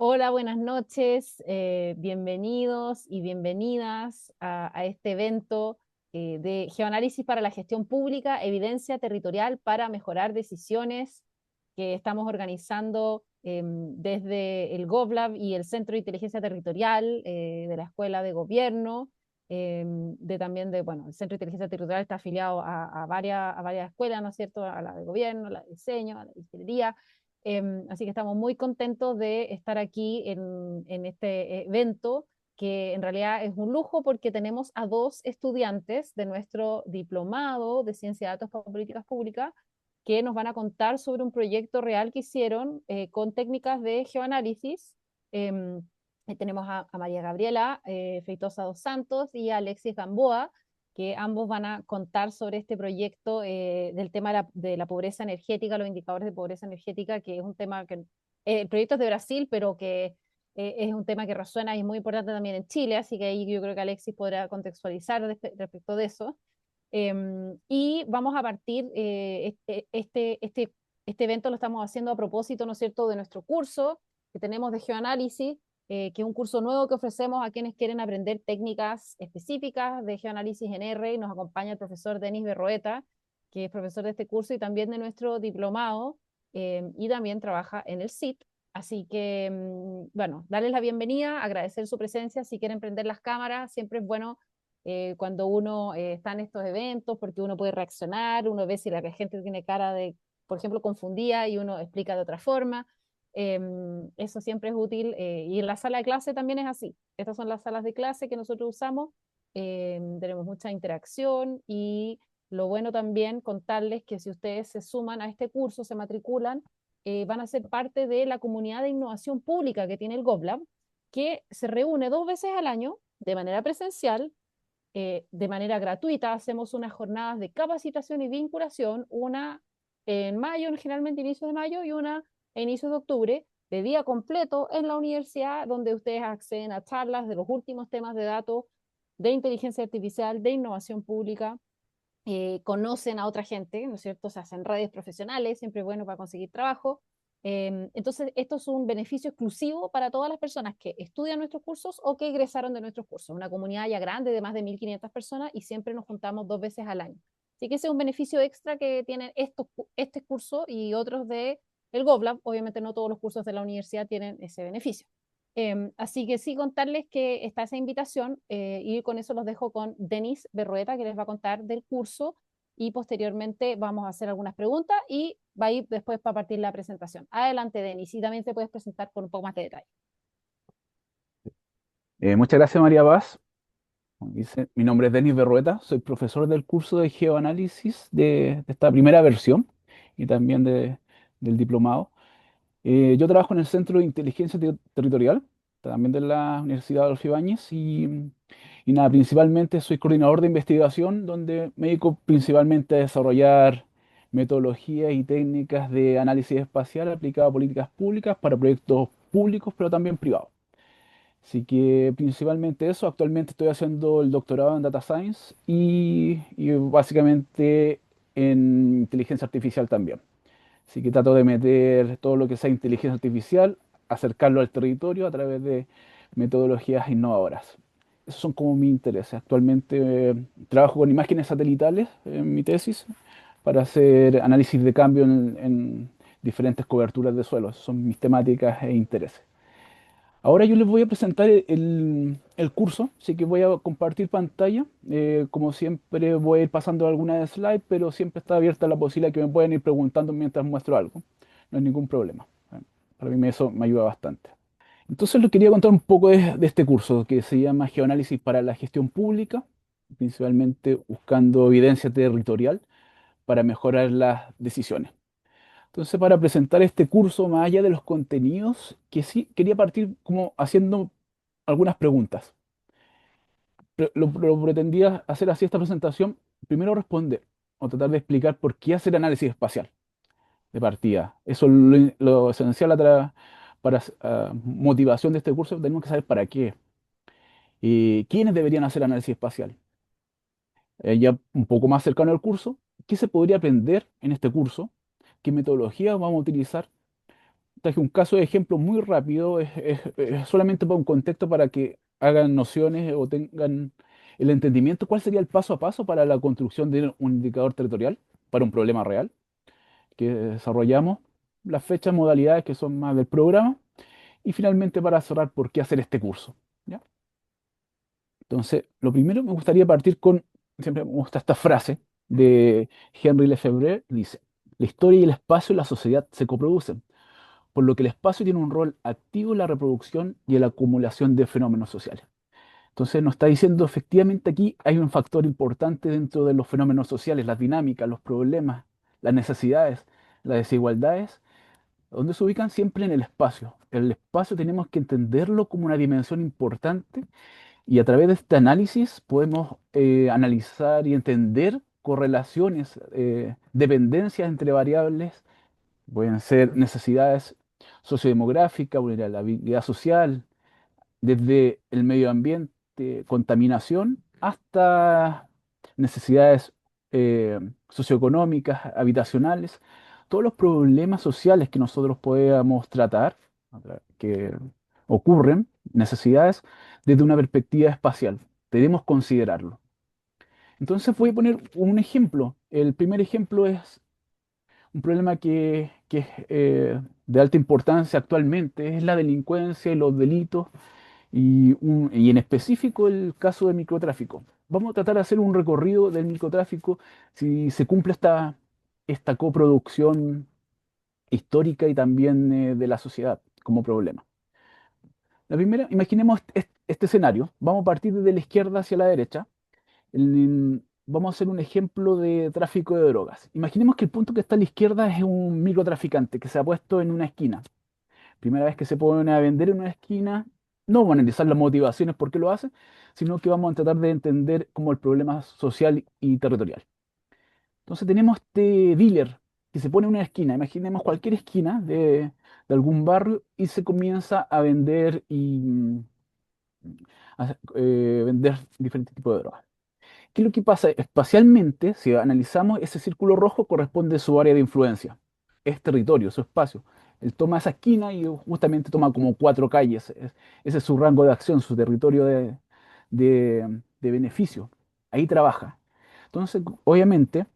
Hola, buenas noches, bienvenidos y bienvenidas a este evento de Geoanálisis para la Gestión Pública, Evidencia Territorial para Mejorar Decisiones, que estamos organizando desde el GovLab y el Centro de Inteligencia Territorial de la Escuela de Gobierno, bueno, el Centro de Inteligencia Territorial está afiliado a varias escuelas, ¿no es cierto?, a la de Gobierno, a la de Diseño, a la de Ingeniería. Así que estamos muy contentos de estar aquí en este evento, que en realidad es un lujo porque tenemos a dos estudiantes de nuestro diplomado de Ciencia de Datos para Políticas Públicas que nos van a contar sobre un proyecto real que hicieron con técnicas de geoanálisis. Em, Tenemos a María Gabriela Feitosa dos Santos y a Alexis Gamboa, que ambos van a contar sobre este proyecto del tema de la pobreza energética, los indicadores de pobreza energética, que es un tema que el proyecto es de Brasil, pero que es un tema que resuena y es muy importante también en Chile, así que ahí yo creo que Alexis podrá contextualizar respecto de eso. Y vamos a partir, este evento lo estamos haciendo a propósito, ¿no es cierto?, de nuestro curso que tenemos de geoanálisis, que es un curso nuevo que ofrecemos a quienes quieren aprender técnicas específicas de geoanálisis en R, y nos acompaña el profesor Denis Berroeta, que es profesor de este curso y también de nuestro diplomado, y también trabaja en el CIT. Así que, bueno, darles la bienvenida, agradecer su presencia. Si quieren prender las cámaras, siempre es bueno cuando uno está en estos eventos, porque uno puede reaccionar, uno ve si la gente tiene cara de, por ejemplo, confundida y uno explica de otra forma. Eso siempre es útil, y en la sala de clase también es así. Estas son las salas de clase que nosotros usamos. Tenemos mucha interacción, y lo bueno también contarles que si ustedes se suman a este curso, se matriculan, van a ser parte de la comunidad de innovación pública que tiene el GovLab, que se reúne 2 veces al año de manera presencial. De manera gratuita hacemos unas jornadas de capacitación y vinculación, una en mayo, generalmente inicios de mayo, y una a inicios de octubre, de día completo en la universidad, donde ustedes acceden a charlas de los últimos temas de datos, de inteligencia artificial, de innovación pública, conocen a otra gente, ¿no es cierto? Se hacen redes profesionales, siempre es bueno para conseguir trabajo. Entonces, esto es un beneficio exclusivo para todas las personas que estudian nuestros cursos o que egresaron de nuestros cursos. Una comunidad ya grande de más de 1.500 personas, y siempre nos juntamos 2 veces al año. Así que ese es un beneficio extra que tienen este curso y otros de el GovLab. Obviamente no todos los cursos de la universidad tienen ese beneficio. Así que sí, contarles que está esa invitación, y con eso los dejo con Denis Berrueta, que les va a contar del curso, y posteriormente vamos a hacer algunas preguntas y va a ir después para partir la presentación. Adelante, Denis, y también te puedes presentar con un poco más de detalle. Muchas gracias, María Paz. Como dice, mi nombre es Denis Berrueta, soy profesor del curso de geoanálisis de esta primera versión y también del diplomado. Yo trabajo en el Centro de Inteligencia Territorial, también de la Universidad Adolfo Ibáñez, y nada, principalmente soy coordinador de investigación, donde me dedico principalmente a desarrollar metodologías y técnicas de análisis espacial aplicado a políticas públicas para proyectos públicos, pero también privados. Así que principalmente eso. Actualmente estoy haciendo el doctorado en Data Science y básicamente en inteligencia artificial también. Así que trato de meter todo lo que sea inteligencia artificial, acercarlo al territorio a través de metodologías innovadoras. Esos son como mis intereses. Actualmente trabajo con imágenes satelitales en mi tesis para hacer análisis de cambio en diferentes coberturas de suelo. Esas son mis temáticas e intereses. Ahora yo les voy a presentar el curso, así que voy a compartir pantalla. Como siempre voy a ir pasando algunas slides, pero siempre está abierta la posibilidad que me pueden ir preguntando mientras muestro algo. No hay ningún problema. Para mí eso me ayuda bastante. Entonces les quería contar un poco de este curso que se llama Geoanálisis para la Gestión Pública, principalmente buscando evidencia territorial para mejorar las decisiones. Entonces, para presentar este curso, más allá de los contenidos, que sí quería partir como haciendo algunas preguntas. Lo pretendía hacer así esta presentación, primero responder o tratar de explicar por qué hacer análisis espacial de partida. Eso es lo esencial para motivación de este curso. Tenemos que saber para qué. Y quiénes deberían hacer análisis espacial. Ya un poco más cercano al curso, ¿qué se podría aprender en este curso? ¿Qué metodología vamos a utilizar? traje un caso de ejemplo muy rápido, es solamente para un contexto para que hagan nociones o tengan el entendimiento cuál sería el paso a paso para la construcción de un indicador territorial para un problema real que desarrollamos, las fechas, modalidades que son más del programa y finalmente para cerrar por qué hacer este curso. ¿Ya? Entonces, lo primero me gustaría partir con, siempre me gusta esta frase de Henri Lefebvre, dice, la historia y el espacio y la sociedad se coproducen, por lo que el espacio tiene un rol activo en la reproducción y en la acumulación de fenómenos sociales. Entonces nos está diciendo efectivamente aquí hay un factor importante dentro de los fenómenos sociales, las dinámicas, los problemas, las necesidades, las desigualdades, donde se ubican siempre en el espacio. El espacio tenemos que entenderlo como una dimensión importante y a través de este análisis podemos analizar y entender correlaciones, dependencias entre variables, pueden ser necesidades sociodemográficas, vulnerabilidad social, desde el medio ambiente, contaminación, hasta necesidades socioeconómicas, habitacionales, todos los problemas sociales que nosotros podamos tratar, que ocurren, necesidades, desde una perspectiva espacial. Debemos considerarlo. Entonces voy a poner un ejemplo. El primer ejemplo es un problema que es de alta importancia actualmente, es la delincuencia y los delitos y en específico el caso del microtráfico. Vamos a tratar de hacer un recorrido del microtráfico si se cumple esta coproducción histórica y también de la sociedad como problema. La primera, imaginemos este escenario. Vamos a partir de la izquierda hacia la derecha. Vamos a hacer un ejemplo de tráfico de drogas. Imaginemos que el punto que está a la izquierda es un microtraficante que se ha puesto en una esquina. Primera vez que se pone a vender en una esquina, no vamos a analizar las motivaciones por qué lo hace, sino que vamos a tratar de entender como el problema social y territorial. Entonces tenemos este dealer que se pone en una esquina, imaginemos cualquier esquina de algún barrio y se comienza a vender y vender diferentes tipos de drogas. ¿Qué es lo que pasa? Espacialmente, si analizamos, ese círculo rojo corresponde a su área de influencia. Es territorio, su espacio. Él toma esa esquina y justamente toma como cuatro calles. Ese es su rango de acción, su territorio de beneficio. Ahí trabaja. Entonces, obviamente,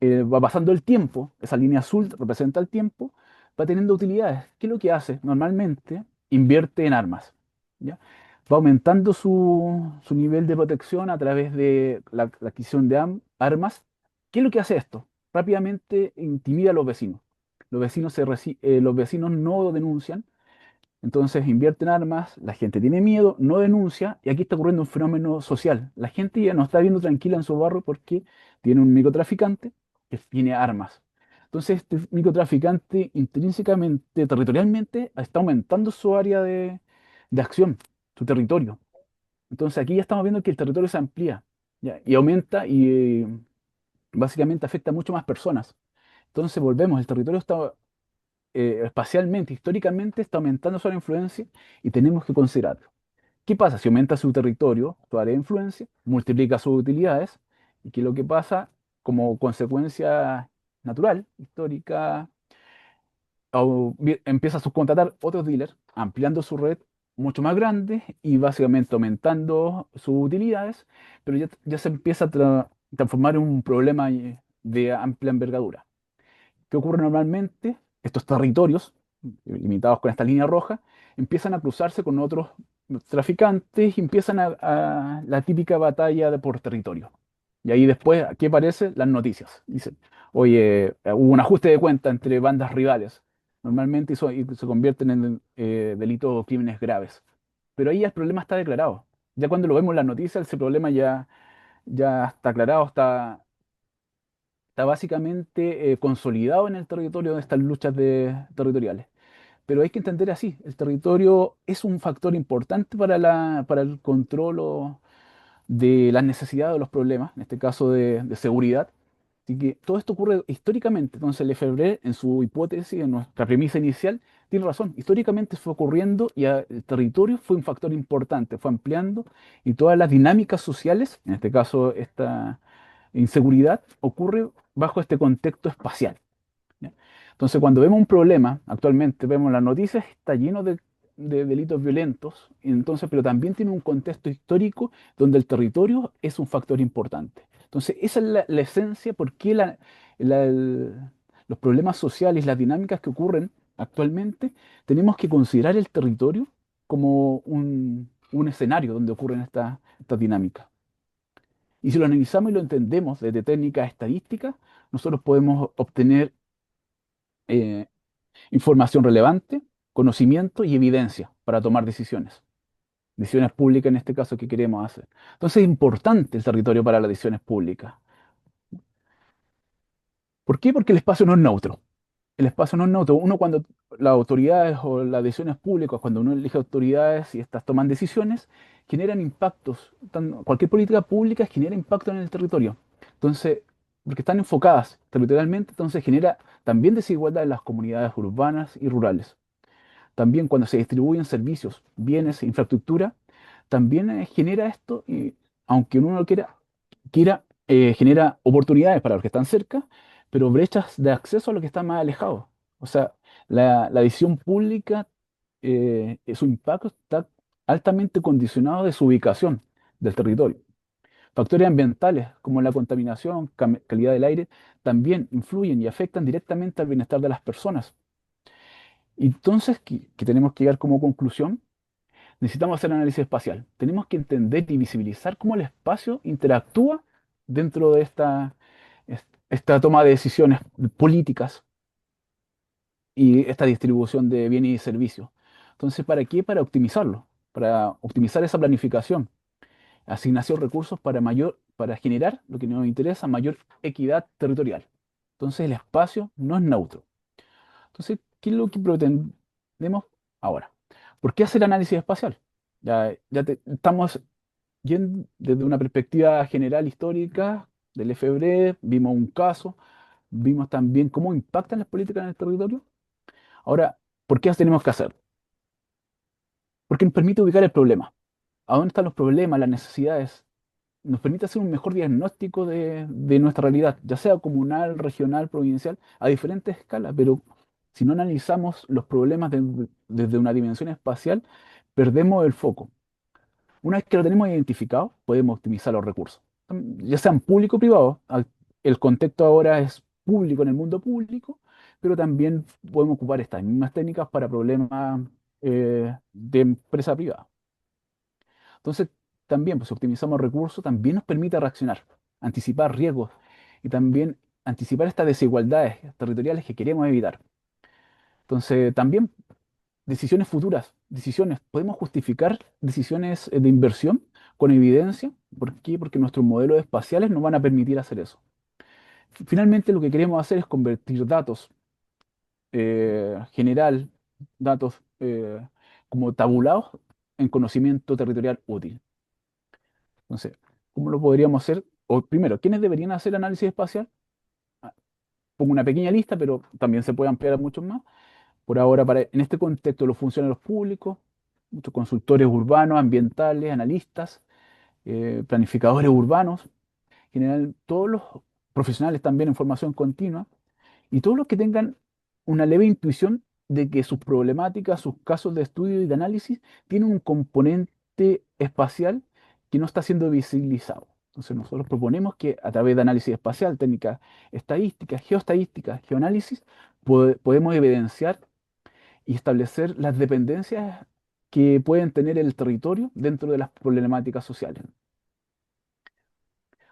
va pasando el tiempo, esa línea azul representa el tiempo, va teniendo utilidades. ¿Qué es lo que hace? Normalmente invierte en armas, ¿ya? Va aumentando su nivel de protección a través de la adquisición de armas. ¿Qué es lo que hace esto? Rápidamente intimida a los vecinos. Los vecinos no denuncian, entonces invierten armas, la gente tiene miedo, no denuncia, y aquí está ocurriendo un fenómeno social. La gente ya no está viendo tranquila en su barrio porque tiene un microtraficante que tiene armas. Entonces este microtraficante intrínsecamente, territorialmente, está aumentando su área de acción, su territorio. Entonces aquí ya estamos viendo que el territorio se amplía, ¿ya? Y aumenta y básicamente afecta a mucho más personas. Entonces volvemos, el territorio está espacialmente, históricamente, está aumentando su área de influencia y tenemos que considerarlo. ¿Qué pasa? Si aumenta su territorio, su área de influencia, multiplica sus utilidades, y ¿qué es lo que pasa como consecuencia natural, histórica? Empieza a subcontratar otros dealers, ampliando su red mucho más grande y básicamente aumentando sus utilidades, pero ya se empieza a transformar en un problema de amplia envergadura. ¿Qué ocurre normalmente? Estos territorios, limitados con esta línea roja, empiezan a cruzarse con otros traficantes y empiezan la típica batalla por territorio. Y ahí después, ¿qué aparece? Las noticias. Dicen, oye, hubo un ajuste de cuenta entre bandas rivales. Normalmente y se convierten en delitos o crímenes graves. Pero ahí el problema está declarado. Ya cuando lo vemos en las noticias, ese problema ya está aclarado, está básicamente consolidado en el territorio de estas luchas territoriales. Pero hay que entender así, el territorio es un factor importante para el control de las necesidades de los problemas, en este caso de seguridad. Así que todo esto ocurre históricamente. Entonces Lefebvre, en su hipótesis, en nuestra premisa inicial, tiene razón. Históricamente fue ocurriendo y el territorio fue un factor importante, fue ampliando y todas las dinámicas sociales, en este caso esta inseguridad, ocurre bajo este contexto espacial, ¿ya? Entonces, cuando vemos un problema, actualmente vemos las noticias, está lleno de delitos violentos, y entonces, pero también tiene un contexto histórico donde el territorio es un factor importante. Entonces, esa es la esencia, por qué los problemas sociales, las dinámicas que ocurren actualmente, tenemos que considerar el territorio como un escenario donde ocurren estas dinámicas. Y si lo analizamos y lo entendemos desde técnicas estadísticas, nosotros podemos obtener eh, información relevante, conocimiento y evidencia para tomar decisiones públicas en este caso que queremos hacer. Entonces es importante el territorio para las decisiones públicas. ¿Por qué? Porque el espacio no es neutro. El espacio no es neutro. Uno cuando las autoridades o las decisiones públicas, cuando uno elige autoridades y estas toman decisiones, generan impactos. Cualquier política pública genera impacto en el territorio. Entonces, porque están enfocadas territorialmente, entonces genera también desigualdad en las comunidades urbanas y rurales. También cuando se distribuyen servicios, bienes, infraestructura, también genera esto, y aunque uno no lo quiera, genera oportunidades para los que están cerca, pero brechas de acceso a los que están más alejados. O sea, la decisión pública, su impacto está altamente condicionado de su ubicación del territorio. Factores ambientales como la contaminación, calidad del aire, también influyen y afectan directamente al bienestar de las personas. Entonces, ¿qué tenemos que llegar como conclusión? Necesitamos hacer análisis espacial. Tenemos que entender y visibilizar cómo el espacio interactúa dentro de esta toma de decisiones políticas y esta distribución de bienes y servicios. Entonces, ¿para qué? Para optimizarlo, para optimizar esa planificación, asignación de recursos para generar lo que nos interesa, mayor equidad territorial. Entonces, el espacio no es neutro. Entonces, ¿qué es lo que pretendemos ahora? ¿Por qué hacer análisis espacial? Estamos yendo desde una perspectiva general histórica del FBRE, vimos un caso, vimos también cómo impactan las políticas en el territorio. Ahora, ¿por qué las tenemos que hacer? Porque nos permite ubicar el problema. ¿A dónde están los problemas, las necesidades? Nos permite hacer un mejor diagnóstico de nuestra realidad, ya sea comunal, regional, provincial, a diferentes escalas, pero si no analizamos los problemas desde una dimensión espacial, perdemos el foco. Una vez que lo tenemos identificado, podemos optimizar los recursos, ya sean público o privado. El contexto ahora es público en el mundo público, pero también podemos ocupar estas mismas técnicas para problemas de empresa privada. Entonces, también, pues, si optimizamos recursos, también nos permite reaccionar, anticipar riesgos y también anticipar estas desigualdades territoriales que queremos evitar. Entonces, también decisiones futuras, podemos justificar decisiones de inversión con evidencia. ¿Por qué? Porque nuestros modelos espaciales nos van a permitir hacer eso. Finalmente, lo que queremos hacer es convertir datos general, datos como tabulados, en conocimiento territorial útil. Entonces, ¿cómo lo podríamos hacer? O primero, ¿quiénes deberían hacer análisis espacial? Ah, Pongo una pequeña lista, pero también se puede ampliar a muchos más. Por ahora, en este contexto, los funcionarios públicos, muchos consultores urbanos, ambientales, analistas, planificadores urbanos, en general, todos los profesionales también en formación continua, y todos los que tengan una leve intuición de que sus problemáticas, sus casos de estudio y de análisis tienen un componente espacial que no está siendo visibilizado. Entonces nosotros proponemos que a través de análisis espacial, técnicas estadísticas, geoestadísticas, geoanálisis, podemos evidenciar y establecer las dependencias que pueden tener el territorio dentro de las problemáticas sociales.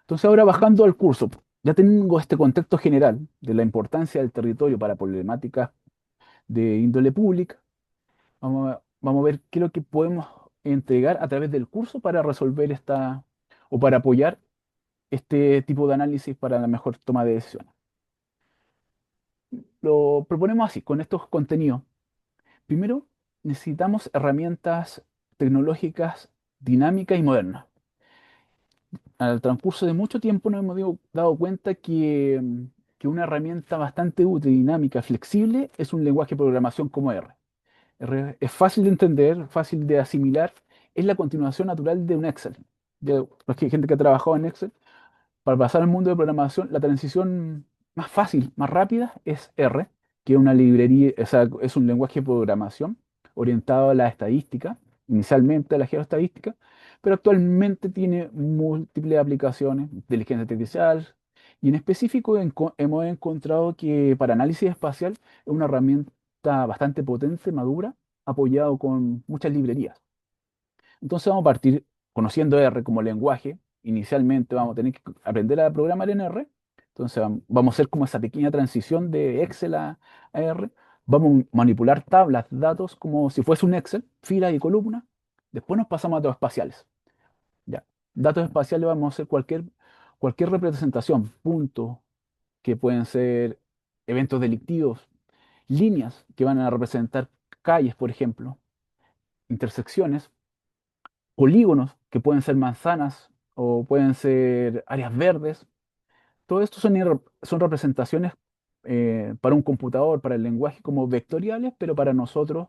Entonces ahora bajando al curso, ya tengo este contexto general de la importancia del territorio para problemáticas de índole pública. Vamos a ver qué es lo que podemos entregar a través del curso para resolver o para apoyar este tipo de análisis para la mejor toma de decisiones. Lo proponemos así, con estos contenidos. Primero, necesitamos herramientas tecnológicas dinámicas y modernas. Al transcurso de mucho tiempo nos hemos dado cuenta que una herramienta bastante útil, dinámica, flexible, es un lenguaje de programación como R. Es fácil de entender, fácil de asimilar, es la continuación natural de un Excel. Hay gente que ha trabajado en Excel. Para pasar al mundo de programación, la transición más fácil, más rápida, es R. que es una librería, o sea, es un lenguaje de programación orientado a la estadística, inicialmente a la geoestadística, pero actualmente tiene múltiples aplicaciones, inteligencia artificial, y en específico hemos encontrado que para análisis espacial es una herramienta bastante potente, madura, apoyado con muchas librerías. Entonces vamos a partir conociendo R como lenguaje. Inicialmente vamos a tener que aprender a programar en R. Entonces vamos a hacer como esa pequeña transición de Excel a R. Vamos a manipular tablas, datos como si fuese un Excel, filas y columnas. Después nos pasamos a datos espaciales. Ya. Datos espaciales vamos a hacer cualquier representación, puntos que pueden ser eventos delictivos, líneas que van a representar calles, por ejemplo, intersecciones, polígonos que pueden ser manzanas o pueden ser áreas verdes. Todo esto son representaciones para un computador, para el lenguaje como vectoriales, pero para nosotros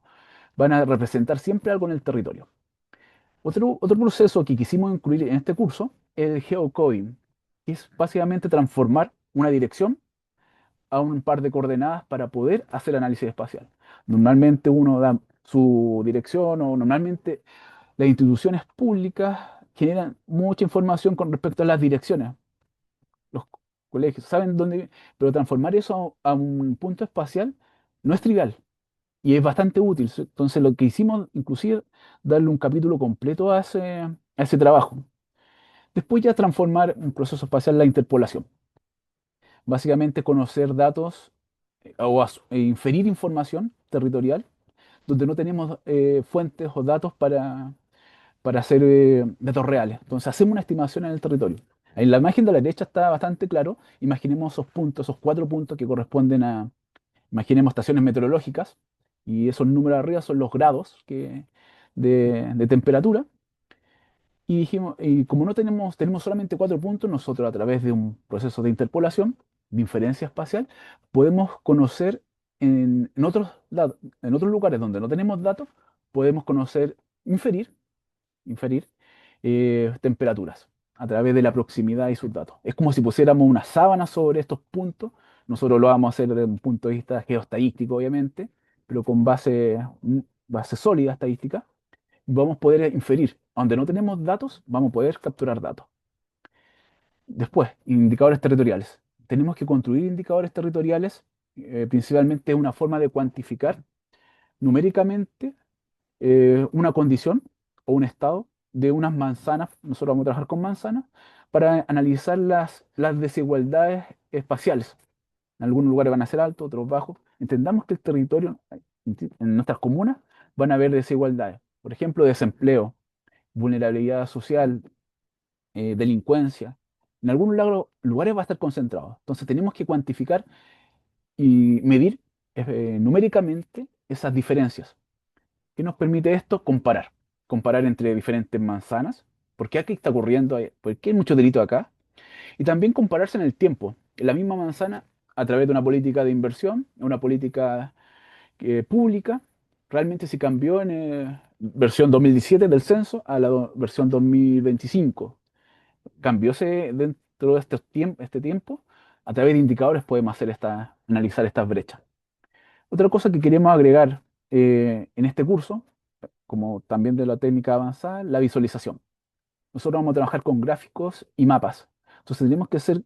van a representar siempre algo en el territorio. Otro proceso que quisimos incluir en este curso es el geocoding, que es básicamente transformar una dirección a un par de coordenadas para poder hacer análisis espacial. Normalmente uno da su dirección o normalmente las instituciones públicas generan mucha información con respecto a las direcciones. Los colegios saben dónde, pero transformar eso a un punto espacial no es trivial y es bastante útil. Entonces, lo que hicimos, inclusive, darle un capítulo completo a ese trabajo. Después ya transformar un proceso espacial en la interpolación. Básicamente conocer datos e inferir información territorial donde no tenemos fuentes o datos para hacer datos reales. Entonces hacemos una estimación en el territorio. En la imagen de la derecha está bastante claro. Imaginemos esos puntos, esos 4 puntos que corresponden imaginemos estaciones meteorológicas, y esos números arriba son los grados de temperatura. Y dijimos, y como no tenemos solamente 4 puntos, nosotros a través de un proceso de interpolación, de inferencia espacial, podemos conocer en otros lugares donde no tenemos datos, podemos conocer, inferir temperaturas a través de la proximidad y sus datos. Es como si pusiéramos una sábana sobre estos puntos. Nosotros lo vamos a hacer desde un punto de vista geoestadístico, obviamente, pero con base sólida estadística. Vamos a poder inferir. Donde no tenemos datos, vamos a poder capturar datos. Después, indicadores territoriales. Tenemos que construir indicadores territoriales, principalmente una forma de cuantificar numéricamente una condición o un estado de unas manzanas. Nosotros vamos a trabajar con manzanas para analizar las desigualdades espaciales. En algunos lugares van a ser altos, otros bajos. Entendamos que el territorio, en nuestras comunas, van a haber desigualdades. Por ejemplo, desempleo, vulnerabilidad social, delincuencia. En algunos lugares va a estar concentrado. Entonces tenemos que cuantificar y medir numéricamente esas diferencias. ¿Qué nos permite esto? Comparar entre diferentes manzanas. ¿Por qué aquí está ocurriendo? ¿Por qué hay mucho delito acá? Y también compararse en el tiempo. En la misma manzana, a través de una política de inversión, una política pública, realmente se cambió en versión 2017 del censo a la versión 2025. Cambióse dentro de este tiempo. A través de indicadores podemos analizar estas brechas. Otra cosa que queremos agregar en este curso, como también de la técnica avanzada, la visualización. Nosotros vamos a trabajar con gráficos y mapas. Entonces tenemos que ser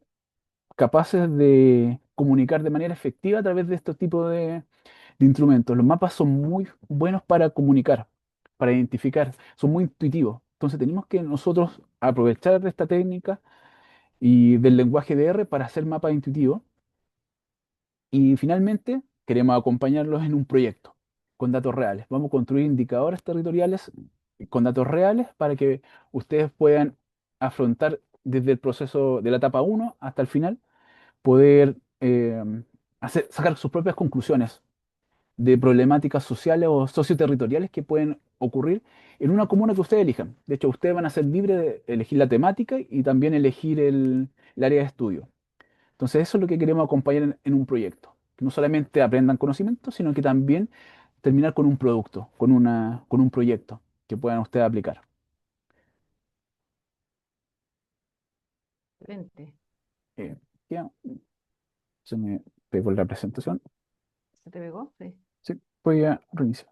capaces de comunicar de manera efectiva a través de estos tipos de instrumentos. Los mapas son muy buenos para comunicar, para identificar, son muy intuitivos. Entonces tenemos que nosotros aprovechar de esta técnica y del lenguaje de R para hacer mapas intuitivos. Y finalmente, queremos acompañarlos en un proyecto con datos reales. Vamos a construir indicadores territoriales con datos reales para que ustedes puedan afrontar desde el proceso de la etapa uno hasta el final, poder sacar sus propias conclusiones de problemáticas sociales o socioterritoriales que pueden ocurrir en una comuna que ustedes elijan. De hecho, ustedes van a ser libres de elegir la temática y también elegir el área de estudio. Entonces, eso es lo que queremos acompañar en un proyecto. Que no solamente aprendan conocimiento, sino que también terminar con un producto, con un proyecto que puedan ustedes aplicar. Excelente. Ya, se me pegó la presentación. ¿Se te pegó? Sí. Sí, voy a reiniciar.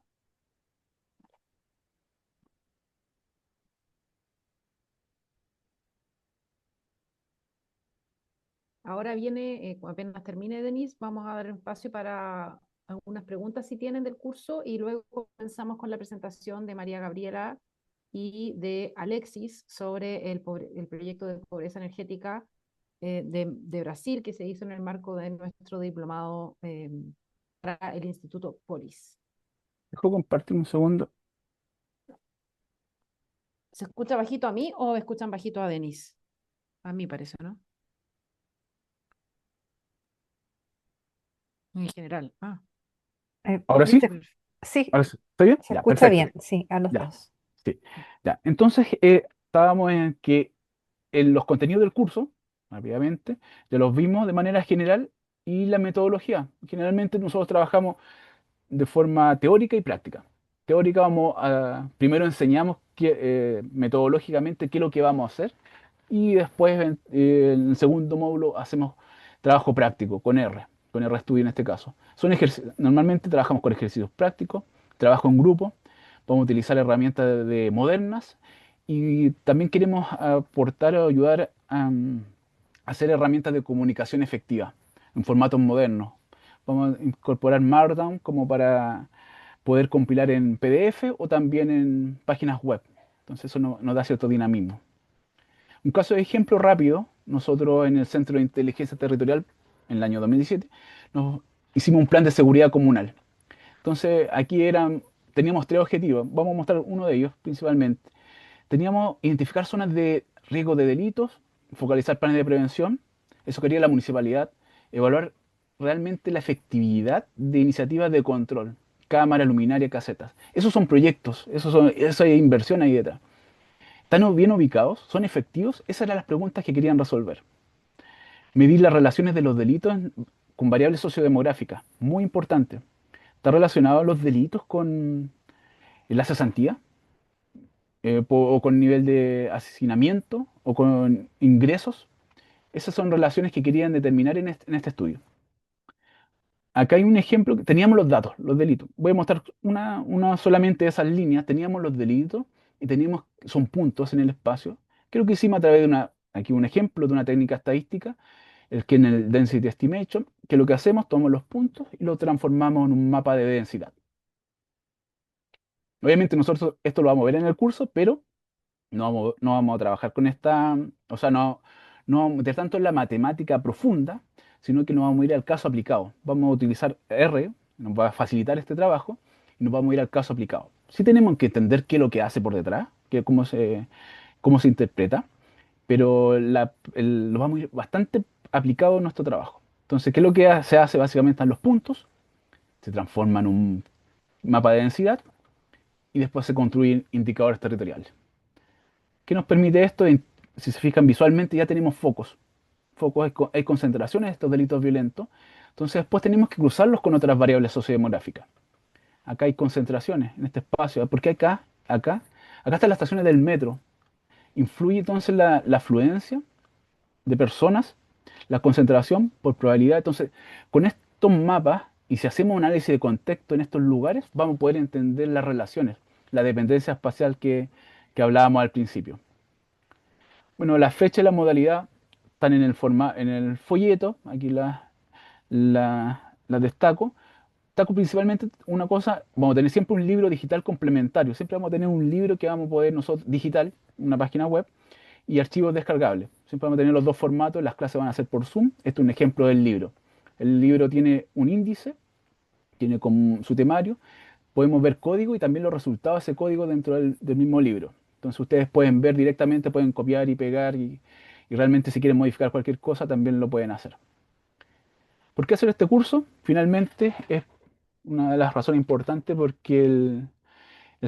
Ahora viene, apenas termine Denise, vamos a dar espacio para algunas preguntas si tienen del curso y luego comenzamos con la presentación de María Gabriela y de Alexis sobre el proyecto de pobreza energética de Brasil que se hizo en el marco de nuestro diplomado para el Instituto Polis. Dejo compartir un segundo. ¿Se escucha bajito a mí o escuchan bajito a Denise? A mí parece, ¿no? En general. Ah, Ahora sí, ¿Viste? Sí, ahora sí. ¿Está bien? se Ya, escucha perfecto. bien, sí, a los Ya, dos. sí. Ya. Entonces, estábamos en que en los contenidos del curso, rápidamente, ya los vimos de manera general y la metodología. Generalmente nosotros trabajamos de forma teórica y práctica. Teórica primero enseñamos metodológicamente qué es lo que vamos a hacer y después en el segundo módulo hacemos trabajo práctico con RStudio en este caso. Normalmente trabajamos con ejercicios prácticos, trabajo en grupo, vamos a utilizar herramientas modernas y también queremos aportar o ayudar a hacer herramientas de comunicación efectiva en formatos modernos. Vamos a incorporar Markdown como para poder compilar en PDF o también en páginas web. Entonces eso nos da cierto dinamismo. Un caso de ejemplo rápido, nosotros en el Centro de Inteligencia Territorial, en el año 2017, nos hicimos un plan de seguridad comunal. Entonces aquí teníamos tres objetivos, vamos a mostrar uno de ellos principalmente. Teníamos identificar zonas de riesgo de delitos, focalizar planes de prevención, eso quería la municipalidad, evaluar realmente la efectividad de iniciativas de control, cámara, luminaria, casetas. Esos son proyectos, esa hay inversión ahí detrás. ¿Están bien ubicados? ¿Son efectivos? Esas eran las preguntas que querían resolver. Medir las relaciones de los delitos con variables sociodemográficas, muy importante. ¿Está relacionado los delitos con la cesantía? O con nivel de asesinamiento o con ingresos. Esas son relaciones que querían determinar en este estudio. Acá hay un ejemplo, teníamos los datos, los delitos. Voy a mostrar una solamente de esas líneas. Teníamos los delitos y son puntos en el espacio. Creo que hicimos a través de aquí un ejemplo de una técnica estadística, el que en el Density Estimation, que lo que hacemos, tomamos los puntos y lo transformamos en un mapa de densidad. Obviamente nosotros esto lo vamos a ver en el curso, pero no vamos a trabajar con esta, o sea, no vamos a meter tanto en la matemática profunda, sino que nos vamos a ir al caso aplicado. Vamos a utilizar R, nos va a facilitar este trabajo, y nos vamos a ir al caso aplicado. Sí tenemos que entender qué es lo que hace por detrás, cómo se interpreta, pero lo vamos a ir bastante aplicado en nuestro trabajo. Entonces, ¿qué es lo que se hace? Básicamente están los puntos, se transforman en un mapa de densidad y después se construyen indicadores territoriales. ¿Qué nos permite esto? Si se fijan visualmente, ya tenemos focos. Focos, hay concentraciones de estos delitos violentos. Entonces después tenemos que cruzarlos con otras variables sociodemográficas. Acá hay concentraciones en este espacio, porque acá están las estaciones del metro. Influye entonces la afluencia de personas, la concentración por probabilidad. Entonces, con estos mapas, y si hacemos un análisis de contexto en estos lugares, vamos a poder entender las relaciones, la dependencia espacial que hablábamos al principio. Bueno, la fecha y la modalidad están en el folleto, aquí las destaco. Destaco principalmente una cosa, vamos a tener siempre un libro digital complementario, siempre vamos a tener un libro que vamos a poder nosotros, digital, una página web, y archivos descargables. Siempre vamos a tener los dos formatos, las clases van a ser por Zoom. Este es un ejemplo del libro. El libro tiene un índice, tiene como su temario, podemos ver código y también los resultados de ese código dentro del mismo libro. Entonces ustedes pueden ver directamente, pueden copiar y pegar y realmente si quieren modificar cualquier cosa también lo pueden hacer. ¿Por qué hacer este curso? Finalmente es una de las razones importantes porque el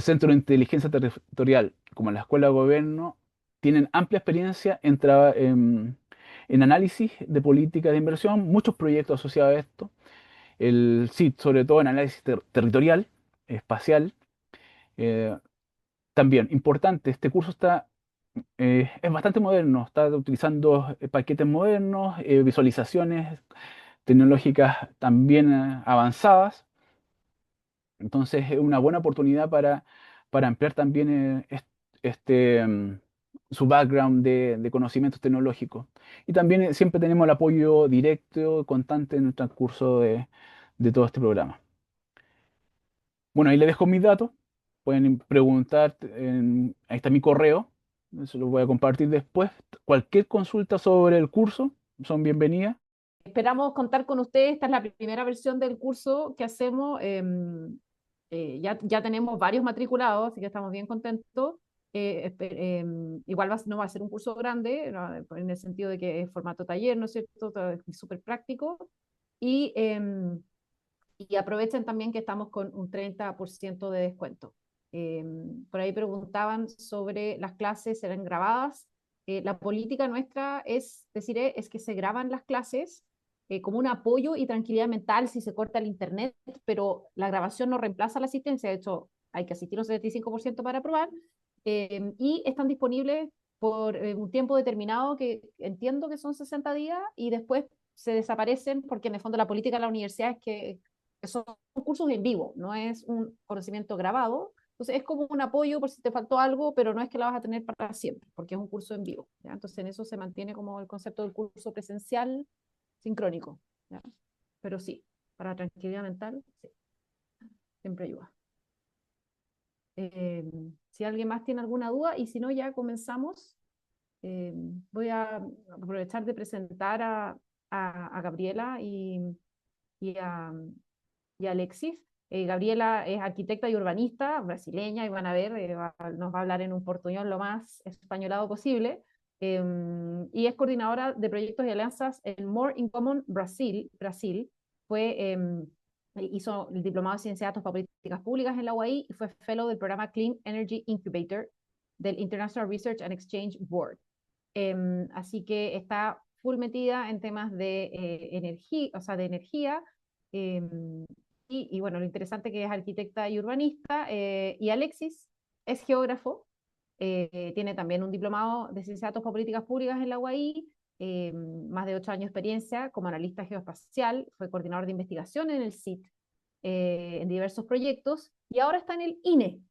Centro de Inteligencia Territorial, como la Escuela de Gobierno, tienen amplia experiencia en análisis de política de inversión, muchos proyectos asociados a esto. Sí, sobre todo en análisis territorial, espacial. Eh, También, importante, este curso es bastante moderno, está utilizando paquetes modernos, visualizaciones, tecnológicas también avanzadas. Entonces es una buena oportunidad para ampliar también su background de conocimientos tecnológicos. Y también siempre tenemos el apoyo directo, constante en el transcurso de todo este programa. Bueno, ahí le dejo mis datos. Pueden preguntar, ahí está mi correo, eso lo voy a compartir después. Cualquier consulta sobre el curso son bienvenidas. Esperamos contar con ustedes. Esta es la primera versión del curso que hacemos. Ya tenemos varios matriculados, así que estamos bien contentos. Igual no va a ser un curso grande, ¿no? En el sentido de que es formato taller, ¿no es cierto? Todo es súper práctico. Y, y aprovechen también que estamos con un 30% de descuento. Por ahí preguntaban sobre las clases, serán grabadas. La política nuestra es, deciré, es que se graban las clases como un apoyo y tranquilidad mental si se corta el internet, pero la grabación no reemplaza la asistencia. De hecho, hay que asistir un 75% para aprobar. Y están disponibles por un tiempo determinado que entiendo que son 60 días y después se desaparecen porque en el fondo la política de la universidad es que son cursos en vivo, no es un conocimiento grabado. Entonces es como un apoyo por si te faltó algo, pero no es que la vas a tener para siempre, porque es un curso en vivo. ¿Ya? Entonces en eso se mantiene como el concepto del curso presencial sincrónico. ¿Ya? Pero sí, para tranquilidad mental, sí, siempre ayuda. Eh, si alguien más tiene alguna duda y si no, ya comenzamos. Eh, Voy a aprovechar de presentar a Gabriela y a, y Alexis. Gabriela es arquitecta y urbanista brasileña y van a ver, nos va a hablar en un portuñol lo más españolado posible. Eh, y es coordinadora de proyectos y alianzas en More in Common Brasil. Fue, hizo el diplomado de Ciencia de Datos para Políticas Públicas en la UAI y fue fellow del programa Clean Energy Incubator del International Research and Exchange Board. Así que está full metida en temas de energía, o sea, de energía. eh, y bueno, lo interesante que es arquitecta y urbanista. Y Alexis es geógrafo, tiene también un diplomado de Ciencias de Datos para Políticas Públicas en la UAI, más de 8 años de experiencia como analista geoespacial, fue coordinador de investigación en el CIT, en diversos proyectos, y ahora está en el INE.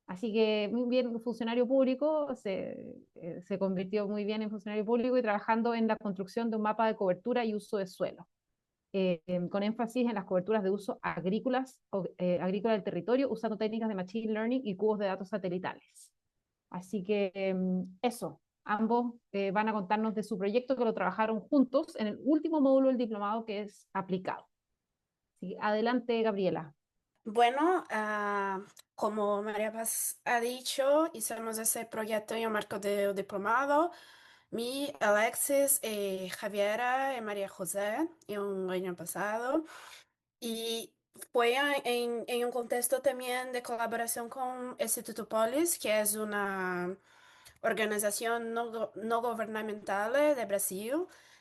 Así que muy bien, funcionario público, se convirtió muy bien en funcionario público y trabajando en la construcción de un mapa de cobertura y uso de suelo, con énfasis en las coberturas de uso agrícola del territorio, usando técnicas de Machine Learning y cubos de datos satelitales. Así que eso, ambos van a contarnos de su proyecto que lo trabajaron juntos en el último módulo del diplomado que es aplicado. Así que adelante, Gabriela. Bueno, como María Paz ha dicho, hicimos ese proyecto en el marco del diplomado. Mi, Alexis, Javiera y María José, en un año pasado. Y fue en un contexto también de colaboración con Instituto Polis, que es una organización no gubernamental de Brasil,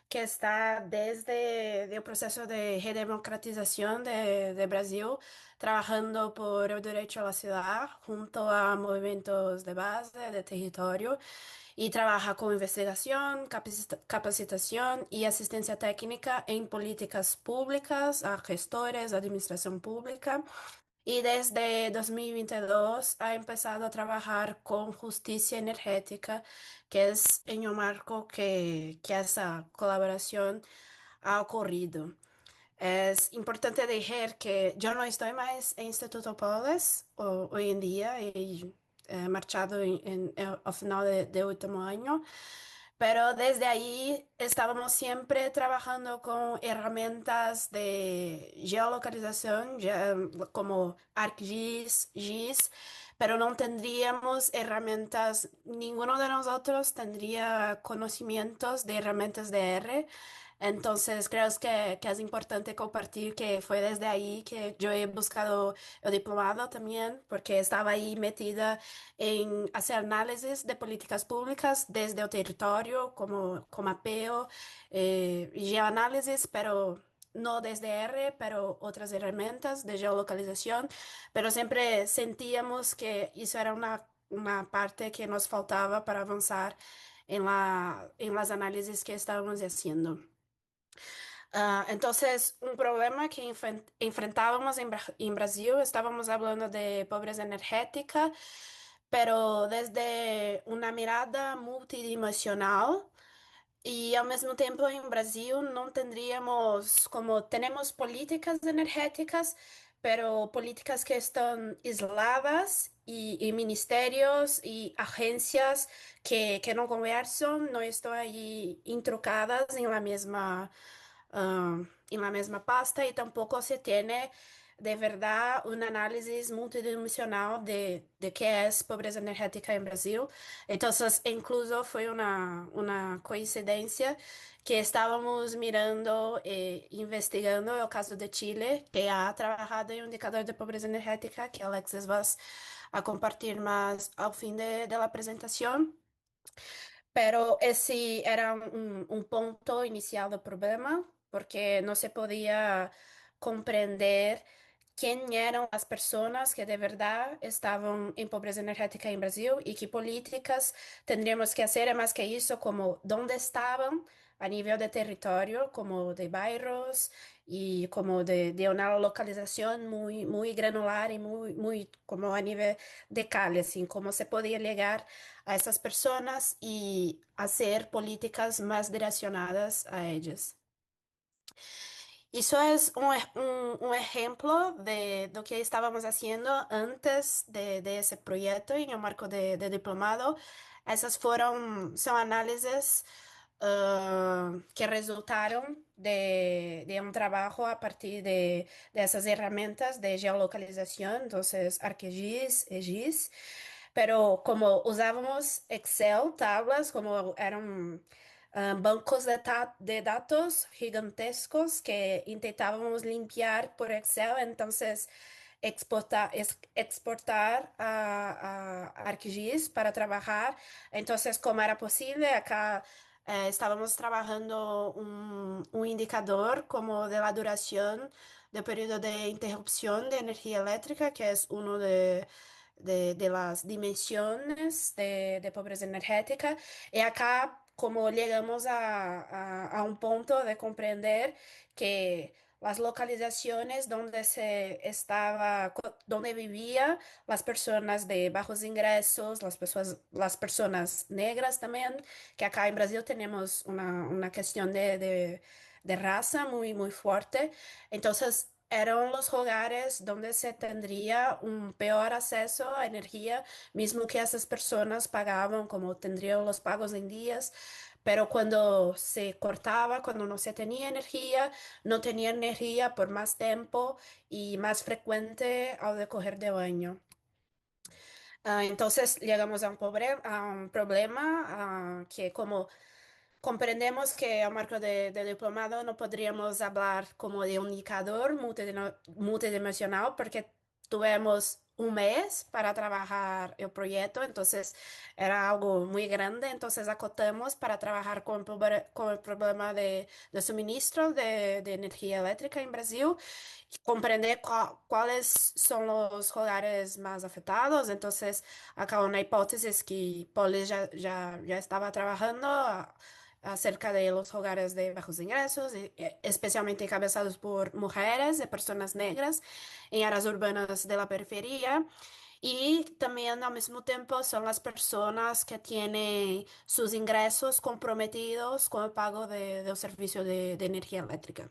que está desde el proceso de redemocratización de Brasil, trabajando por el derecho a la ciudad junto a movimientos de base, de territorio, y trabaja con investigación, capacitación y asistencia técnica en políticas públicas a gestores, administración pública. Y desde 2022 ha empezado a trabajar con justicia energética, que es en un marco que esa colaboración ha ocurrido. Es importante decir que yo no estoy más en Instituto Polis hoy en día y he marchado al final de último año, pero desde ahí estábamos siempre trabajando con herramientas de geolocalización como ArcGIS, GIS, pero no tendríamos herramientas, ninguno de nosotros tendría conocimientos de herramientas de R. Entonces, creo que es importante compartir que fue desde ahí que yo he buscado el diplomado también, porque estaba ahí metida en hacer análisis de políticas públicas desde el territorio, como mapeo, y geoanálisis, pero no desde R, pero otras herramientas de geolocalización, pero siempre sentíamos que eso era una parte que nos faltaba para avanzar en las análisis que estábamos haciendo. Entonces, un problema que enfrentábamos en Brasil, estábamos hablando de pobreza energética, pero desde una mirada multidimensional. Y al mismo tiempo en Brasil no tendríamos, como tenemos políticas energéticas, pero políticas que están aisladas y ministerios y agencias que no conversan, no están ahí intrucadas en la misma pasta y tampoco se tiene de verdad un análisis multidimensional de qué es pobreza energética en Brasil. Entonces, incluso fue una coincidencia que estábamos mirando e investigando el caso de Chile, que ha trabajado en un indicador de pobreza energética, que Alexis vas a compartir más al fin de la presentación. Pero ese era un punto inicial del problema, porque no se podía comprender quién eran las personas que de verdad estaban en pobreza energética en Brasil y qué políticas tendríamos que hacer, más que eso, como dónde estaban a nivel de territorio, como de barrios y como de una localización muy granular y muy como a nivel de calle, así, cómo se podía llegar a esas personas y hacer políticas más direccionadas a ellas. Eso es un ejemplo de lo que estábamos haciendo antes de ese proyecto en el marco de diplomado. Son análisis que resultaron de un trabajo a partir de esas herramientas de geolocalización, entonces ArcGIS, EGIS, pero como usábamos Excel, tablas, como eran bancos de datos gigantescos que intentábamos limpiar por Excel, entonces exportar a ArcGIS para trabajar. Entonces, como era posible, acá estábamos trabajando un indicador como de la duración del periodo de interrupción de energía eléctrica, que es uno de las dimensiones de pobreza energética. Y acá, como llegamos a un punto de comprender que las localizaciones donde donde vivía las personas de bajos ingresos, las personas negras también, que acá en Brasil tenemos una cuestión de raza muy fuerte. Entonces, eran los hogares donde se tendría un peor acceso a energía, mismo que esas personas pagaban como tendrían los pagos en días, pero cuando se cortaba, cuando no se tenía energía, no tenía energía por más tiempo y más frecuente al decorrer del año. Entonces llegamos a un problema que como comprendemos que a marco de diplomado no podríamos hablar como de un indicador multidimensional porque tuvimos un mes para trabajar el proyecto, entonces era algo muy grande, entonces acotamos para trabajar con el problema de suministro de energía eléctrica en Brasil, comprender cuáles son los hogares más afectados. Entonces, acá una hipótesis que Paul ya estaba trabajando acerca de los hogares de bajos ingresos, especialmente encabezados por mujeres, de personas negras en áreas urbanas de la periferia. Y también al mismo tiempo son las personas que tienen sus ingresos comprometidos con el pago del servicio de energía eléctrica.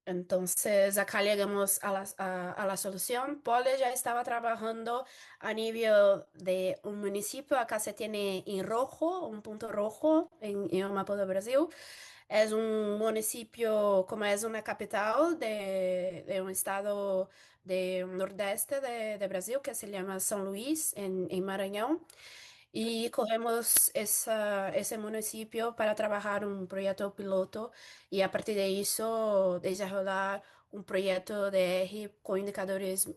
Entonces, acá llegamos a la solución. Pole ya estaba trabajando a nivel de un municipio. Acá se tiene en rojo, un punto rojo en el mapa de Brasil. Es un municipio, como es una capital de un estado de nordeste de Brasil que se llama São Luís, en Maranhão. Y cogemos ese municipio para trabajar un proyecto piloto y a partir de eso desarrollar un proyecto de eje con indicadores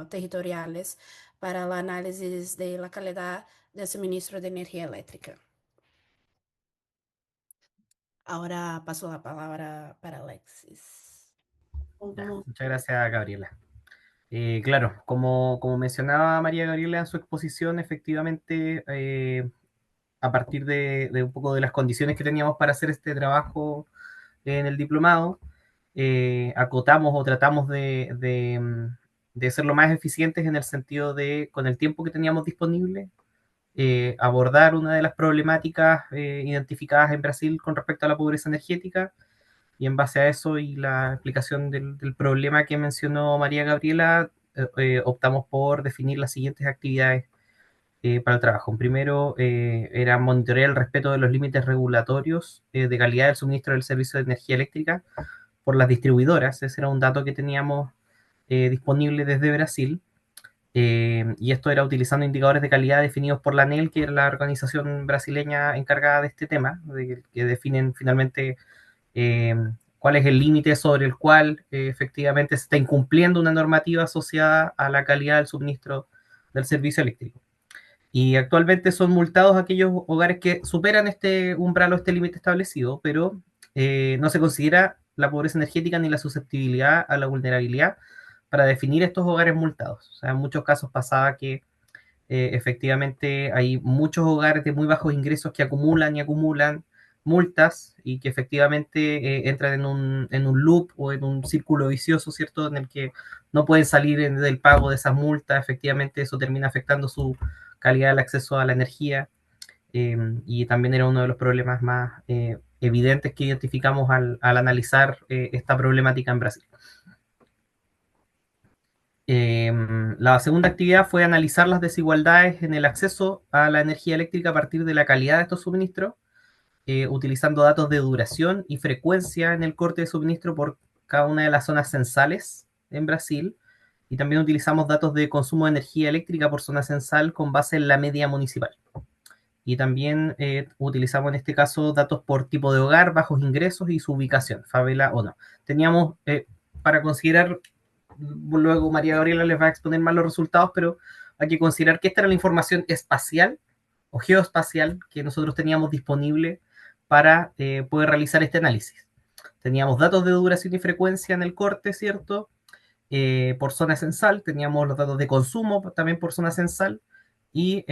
territoriales para el análisis de la calidad del suministro de energía eléctrica. Ahora paso la palabra para Alexis. Ya, muchas gracias, Gabriela. Claro, como mencionaba María Gabriela en su exposición, efectivamente a partir de un poco de las condiciones que teníamos para hacer este trabajo en el diplomado, acotamos o tratamos de ser lo más eficientes en el sentido de, con el tiempo que teníamos disponible, abordar una de las problemáticas identificadas en Brasil con respecto a la pobreza energética, y en base a eso y la explicación del problema que mencionó María Gabriela, optamos por definir las siguientes actividades para el trabajo. Primero, era monitorear el respeto de los límites regulatorios de calidad del suministro del servicio de energía eléctrica por las distribuidoras. Ese era un dato que teníamos disponible desde Brasil. Y esto era utilizando indicadores de calidad definidos por la ANEEL, que era la organización brasileña encargada de este tema, que definen finalmente eh, cuál es el límite sobre el cual efectivamente se está incumpliendo una normativa asociada a la calidad del suministro del servicio eléctrico. Y actualmente son multados aquellos hogares que superan este umbral o este límite establecido, pero no se considera la pobreza energética ni la susceptibilidad a la vulnerabilidad para definir estos hogares multados. O sea, en muchos casos pasaba que efectivamente hay muchos hogares de muy bajos ingresos que acumulan y acumulan multas y que efectivamente entran en un loop o en un círculo vicioso, ¿cierto? En el que no pueden salir del pago de esas multas. Efectivamente eso termina afectando su calidad del acceso a la energía, y también era uno de los problemas más evidentes que identificamos al analizar esta problemática en Brasil. La segunda actividad fue analizar las desigualdades en el acceso a la energía eléctrica a partir de la calidad de estos suministros, utilizando datos de duración y frecuencia en el corte de suministro por cada una de las zonas censales en Brasil. Y también utilizamos datos de consumo de energía eléctrica por zona censal con base en la media municipal. Y también utilizamos en este caso datos por tipo de hogar, bajos ingresos y su ubicación, favela o no. Teníamos, para considerar, luego María Gabriela les va a exponer más los resultados, pero hay que considerar que esta era la información espacial o geoespacial que nosotros teníamos disponible para poder realizar este análisis. Teníamos datos de duración y frecuencia en el corte, ¿cierto? Por zona censal, teníamos los datos de consumo también por zona censal, y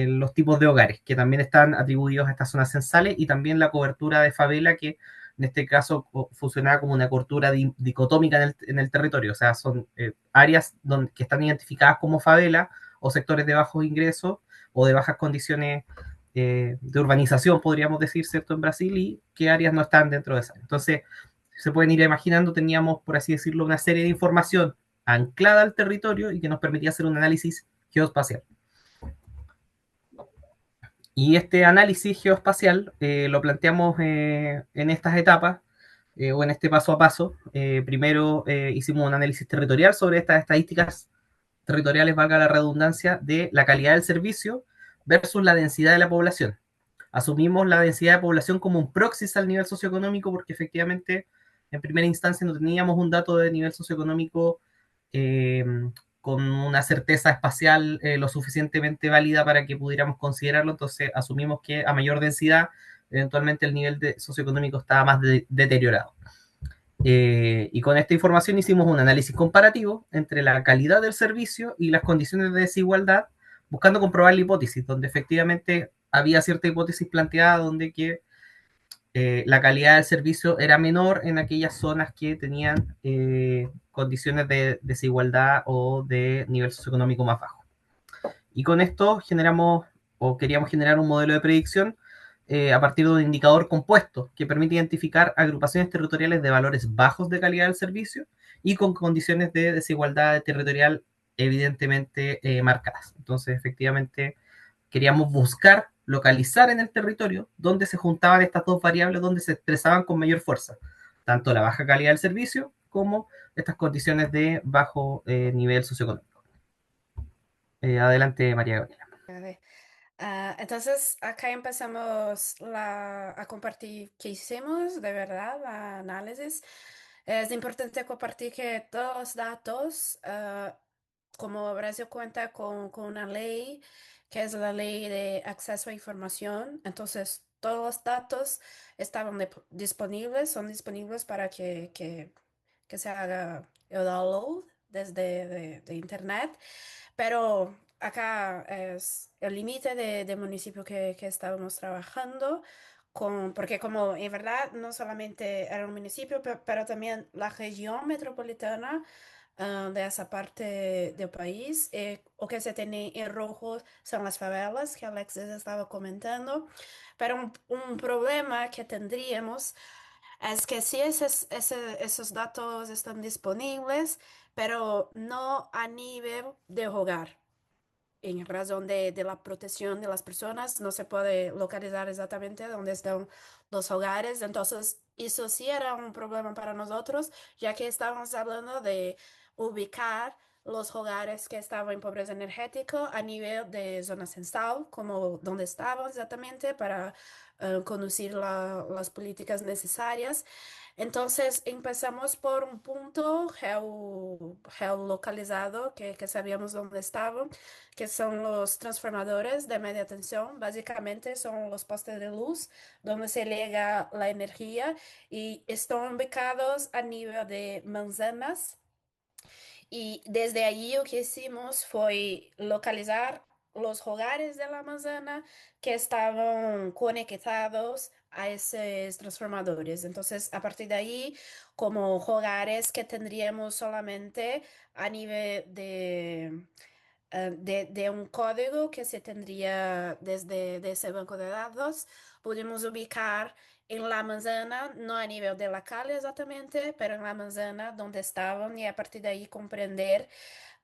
los tipos de hogares que también están atribuidos a estas zonas censales, y también la cobertura de favela, que en este caso funcionaba como una cobertura dicotómica en el territorio, o sea, son áreas que están identificadas como favela o sectores de bajos ingresos o de bajas condiciones de urbanización, podríamos decir, ¿cierto?, en Brasil, y qué áreas no están dentro de esa. Entonces, se pueden ir imaginando, teníamos, por así decirlo, una serie de información anclada al territorio y que nos permitía hacer un análisis geoespacial. Y este análisis geoespacial lo planteamos en estas etapas, o en este paso a paso. Primero hicimos un análisis territorial sobre estas estadísticas territoriales, valga la redundancia, de la calidad del servicio versus la densidad de la población. Asumimos la densidad de población como un proxy al nivel socioeconómico, porque efectivamente en primera instancia no teníamos un dato de nivel socioeconómico eh, con una certeza espacial lo suficientemente válida para que pudiéramos considerarlo. Entonces asumimos que a mayor densidad eventualmente el nivel socioeconómico estaba más deteriorado. Y con esta información hicimos un análisis comparativo entre la calidad del servicio y las condiciones de desigualdad, buscando comprobar la hipótesis, donde efectivamente había cierta hipótesis planteada donde que la calidad del servicio era menor en aquellas zonas que tenían condiciones de desigualdad o de nivel socioeconómico más bajo. Y con esto generamos, o queríamos generar, un modelo de predicción a partir de un indicador compuesto que permite identificar agrupaciones territoriales de valores bajos de calidad del servicio y con condiciones de desigualdad territorial evidentemente marcadas. Entonces, efectivamente, queríamos buscar localizar en el territorio donde se juntaban estas dos variables, donde se expresaban con mayor fuerza, tanto la baja calidad del servicio como estas condiciones de bajo nivel socioeconómico. Adelante, María Gabriela. Entonces, acá empezamos a compartir qué hicimos, de verdad, el análisis. Es importante compartir que todos los datos, como Brasil cuenta con una ley, que es la ley de acceso a información, entonces todos los datos estaban disponibles, son disponibles para que se haga el download desde de internet, pero acá es el límite de municipio que estábamos trabajando, porque como en verdad no solamente era un municipio, pero también la región metropolitana de esa parte del país, o que se tiene en rojo son las favelas que Alexis estaba comentando, pero un problema que tendríamos es que sí, esos datos están disponibles, pero no a nivel de hogar. En razón de la protección de las personas, no se puede localizar exactamente dónde están los hogares. Entonces, eso sí era un problema para nosotros, ya que estábamos hablando de ubicar los hogares que estaban en pobreza energética a nivel de zona censal, como donde estaban exactamente, para conducir las políticas necesarias. Entonces empezamos por un punto geolocalizado que sabíamos dónde estaban, que son los transformadores de media tensión. Básicamente son los postes de luz donde se llega la energía y están ubicados a nivel de manzanas. Y desde allí lo que hicimos fue localizar los hogares de la manzana que estaban conectados a esos transformadores. Entonces, a partir de ahí, como hogares que tendríamos solamente a nivel de un código que se tendría desde de ese banco de datos, pudimos ubicar en la manzana, no a nivel de la calle exactamente, pero en la manzana donde estaban y a partir de ahí comprender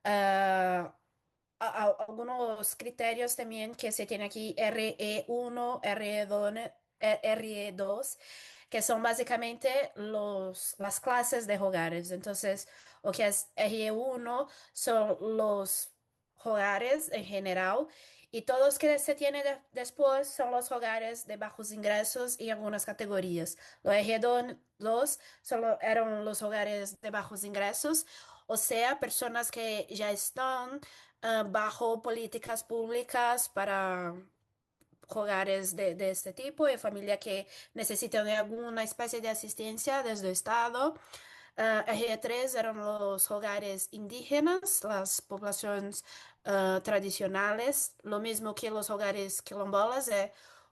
ah, algunos criterios también que se tiene aquí, RE1, RE2, que son básicamente las clases de hogares. Entonces, lo que es RE1 son los hogares en general. Y todos los que se tienen después son los hogares de bajos ingresos y algunas categorías. Los RE2 solo eran los hogares de bajos ingresos, o sea, personas que ya están bajo políticas públicas para hogares de este tipo y familia que necesitan de alguna especie de asistencia desde el Estado. RE3 eran los hogares indígenas, las poblaciones tradicionales, lo mismo que los hogares quilombolas,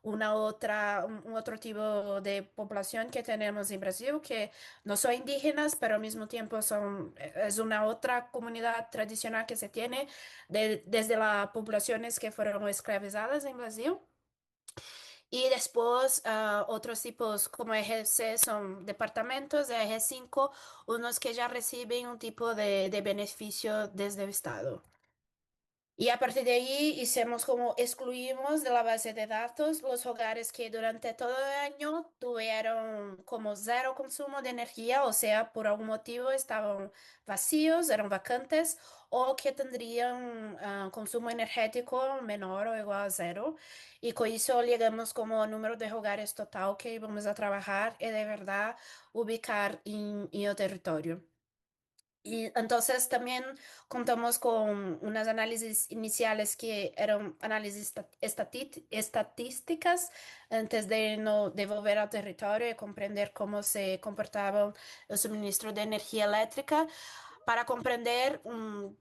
un otro tipo de población que tenemos en Brasil, que no son indígenas, pero al mismo tiempo es una otra comunidad tradicional que se tiene desde las poblaciones que fueron esclavizadas en Brasil. Y después otros tipos como EG6 son departamentos, de EG5 unos que ya reciben un tipo de beneficio desde el Estado. Y a partir de ahí hicimos como excluimos de la base de datos los hogares que durante todo el año tuvieron como cero consumo de energía, o sea, por algún motivo estaban vacíos, eran vacantes, o que tendrían consumo energético menor o igual a cero. Y con eso llegamos como al número de hogares total que íbamos a trabajar y de verdad ubicar en el territorio. Y entonces también contamos con unas análisis iniciales que eran análisis estatísticas antes de no devolver al territorio y comprender cómo se comportaba el suministro de energía eléctrica para comprender,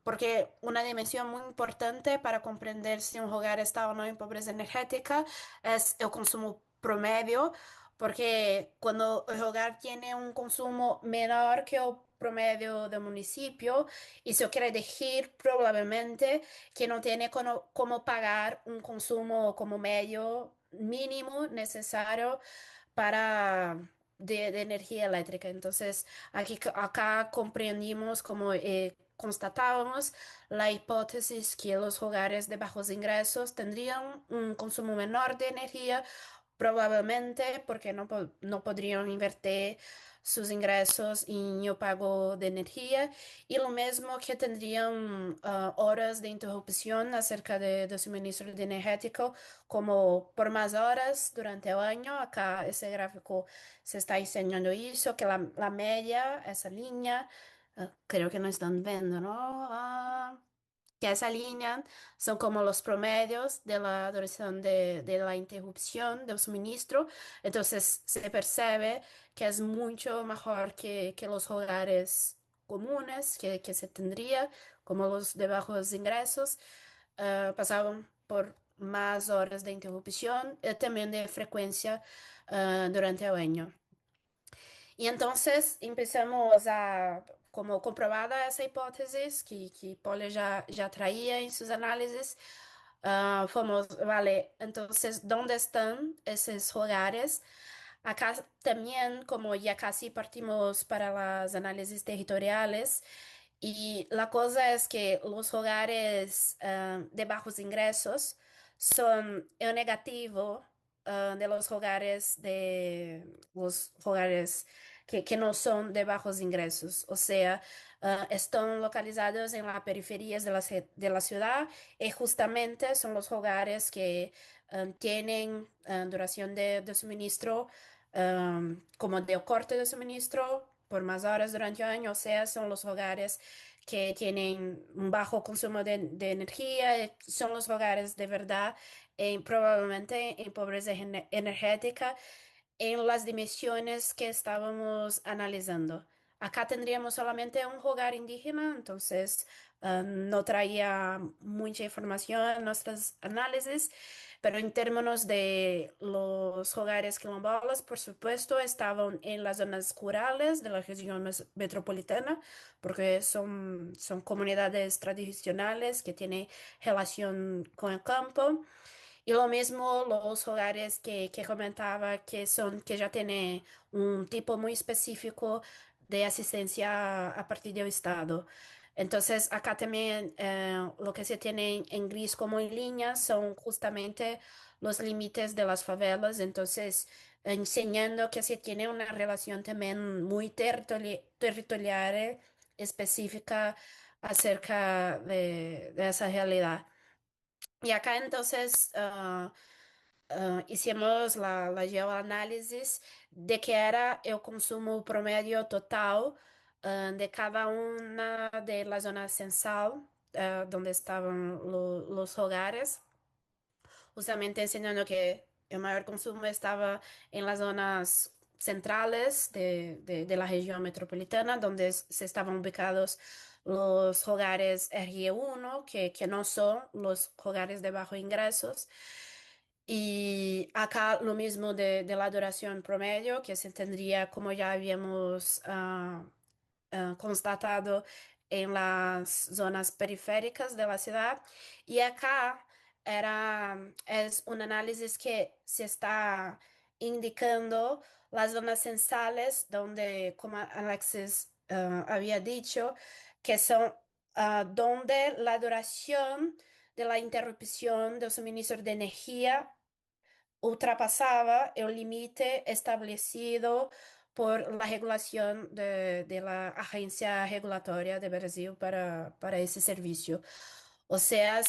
porque una dimensión muy importante para comprender si un hogar está o no en pobreza energética es el consumo promedio, porque cuando el hogar tiene un consumo menor que el promedio del municipio, eso quiere decir probablemente que no tiene cómo pagar un consumo como medio mínimo necesario para de energía eléctrica. Entonces, acá comprendimos como constatábamos la hipótesis que los hogares de bajos ingresos tendrían un consumo menor de energía, probablemente porque no podrían invertir sus ingresos en el pago de energía y lo mismo que tendrían horas de interrupción acerca de suministro de energético como por más horas durante el año. Acá ese gráfico se está enseñando eso, que la media, esa línea, creo que no están viendo, ¿no? Que esa línea son como los promedios de la duración de la interrupción del suministro. Entonces se percibe que es mucho mejor que los hogares comunes que se tendría, como los de bajos ingresos. pasaban por más horas de interrupción y también de frecuencia durante el año. Y entonces empezamos a, como comprobada esa hipótesis que Paul ya traía en sus análisis, fuimos, vale, entonces, ¿dónde están esos hogares? Acá también, como ya casi partimos para las análisis territoriales, y la cosa es que los hogares de bajos ingresos son el negativo de los hogares que no son de bajos ingresos, o sea, están localizados en las periferias de la ciudad y justamente son los hogares que tienen duración de suministro como de corte de suministro por más horas durante el año, o sea, son los hogares que tienen un bajo consumo de energía, son los hogares de verdad, probablemente en pobreza energética en las dimensiones que estábamos analizando. Acá tendríamos solamente un hogar indígena, entonces no traía mucha información en nuestros análisis, pero en términos de los hogares quilombolas, por supuesto, estaban en las zonas rurales de la región metropolitana, porque son comunidades tradicionales que tienen relación con el campo. Y lo mismo los hogares que comentaba que ya tienen un tipo muy específico de asistencia a partir del Estado. Entonces, acá también lo que se tiene en gris como en línea son justamente los límites de las favelas. Entonces, enseñando que se tiene una relación también muy territorial específica acerca de esa realidad. Y acá entonces hicimos la geoanálisis de qué era el consumo promedio total de cada una de las zonas censal donde estaban los hogares, justamente enseñando que el mayor consumo estaba en las zonas centrales de la región metropolitana, donde se estaban ubicados los hogares RE1, que no son los hogares de bajos ingresos. Y acá lo mismo de la duración promedio, que se tendría, como ya habíamos constatado, en las zonas periféricas de la ciudad. Y acá es un análisis que se está indicando las zonas censales, donde, como Alexis había dicho, que son donde la duración de la interrupción del suministro de energía ultrapasaba el límite establecido por la regulación de la Agencia Regulatoria de Brasil para ese servicio. O sea,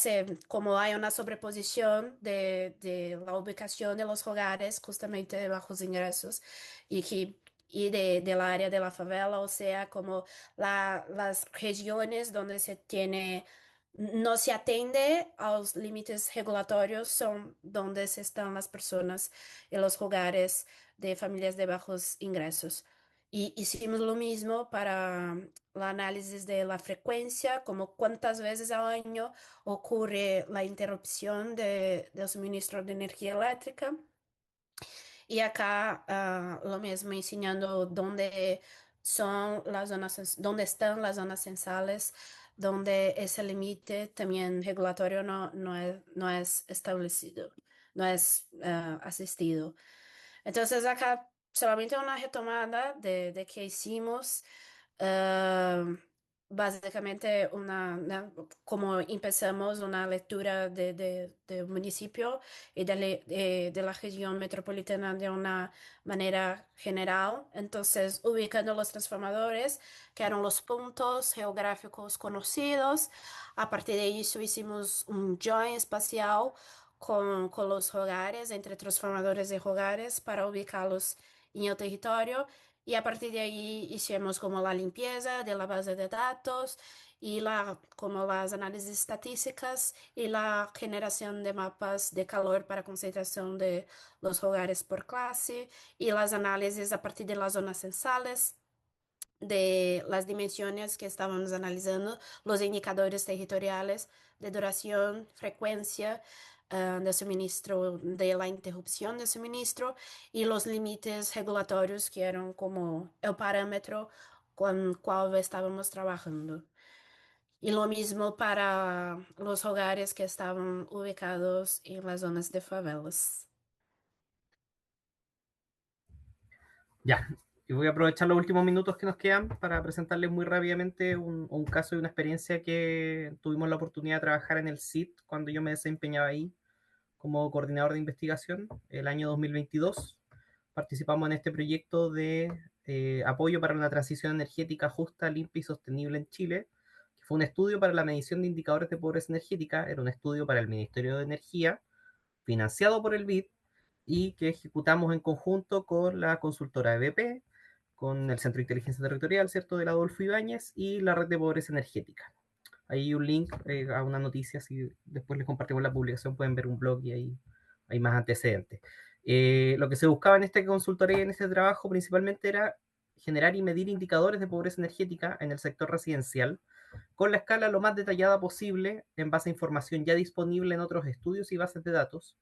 como hay una sobreposición de la ubicación de los hogares justamente de bajos ingresos y del área de la favela, o sea, como las regiones donde no se atiende a los límites regulatorios son donde se están las personas en los hogares de familias de bajos ingresos. Y hicimos lo mismo para la análisis de la frecuencia, como cuántas veces al año ocurre la interrupción del suministro de energía eléctrica. Y acá lo mismo enseñando dónde están las zonas censales, donde ese límite también regulatorio no es establecido, no es asistido. Entonces acá solamente una retomada de qué hicimos. eh, Básicamente como empezamos una lectura del municipio y de la región metropolitana de una manera general. Entonces, ubicando los transformadores, que eran los puntos geográficos conocidos. A partir de eso hicimos un join espacial con los hogares, entre transformadores y hogares, para ubicarlos en el territorio. Y a partir de ahí hicimos como la limpieza de la base de datos y como las análisis estadísticas y la generación de mapas de calor para concentración de los hogares por clase y las análisis a partir de las zonas censales de las dimensiones que estábamos analizando, los indicadores territoriales de duración, frecuencia de suministro, de la interrupción de suministro y los límites regulatorios que eran como el parámetro con el cual estábamos trabajando. Y lo mismo para los hogares que estaban ubicados en las zonas de favelas. Ya, y voy a aprovechar los últimos minutos que nos quedan para presentarles muy rápidamente un caso y una experiencia que tuvimos la oportunidad de trabajar en el CIT cuando yo me desempeñaba ahí como coordinador de investigación el año 2022. Participamos en este proyecto de apoyo para una transición energética justa, limpia y sostenible en Chile, que fue un estudio para la medición de indicadores de pobreza energética, era un estudio para el Ministerio de Energía, financiado por el BID, y que ejecutamos en conjunto con la consultora EBP, con el Centro de Inteligencia Territorial, ¿cierto?, del Adolfo Ibáñez, y la Red de Pobreza Energética. Ahí un link a una noticia, si después les compartimos la publicación, pueden ver un blog y ahí hay más antecedentes. Lo que se buscaba en esta consultoría y en este trabajo principalmente era generar y medir indicadores de pobreza energética en el sector residencial, con la escala lo más detallada posible en base a información ya disponible en otros estudios y bases de datos,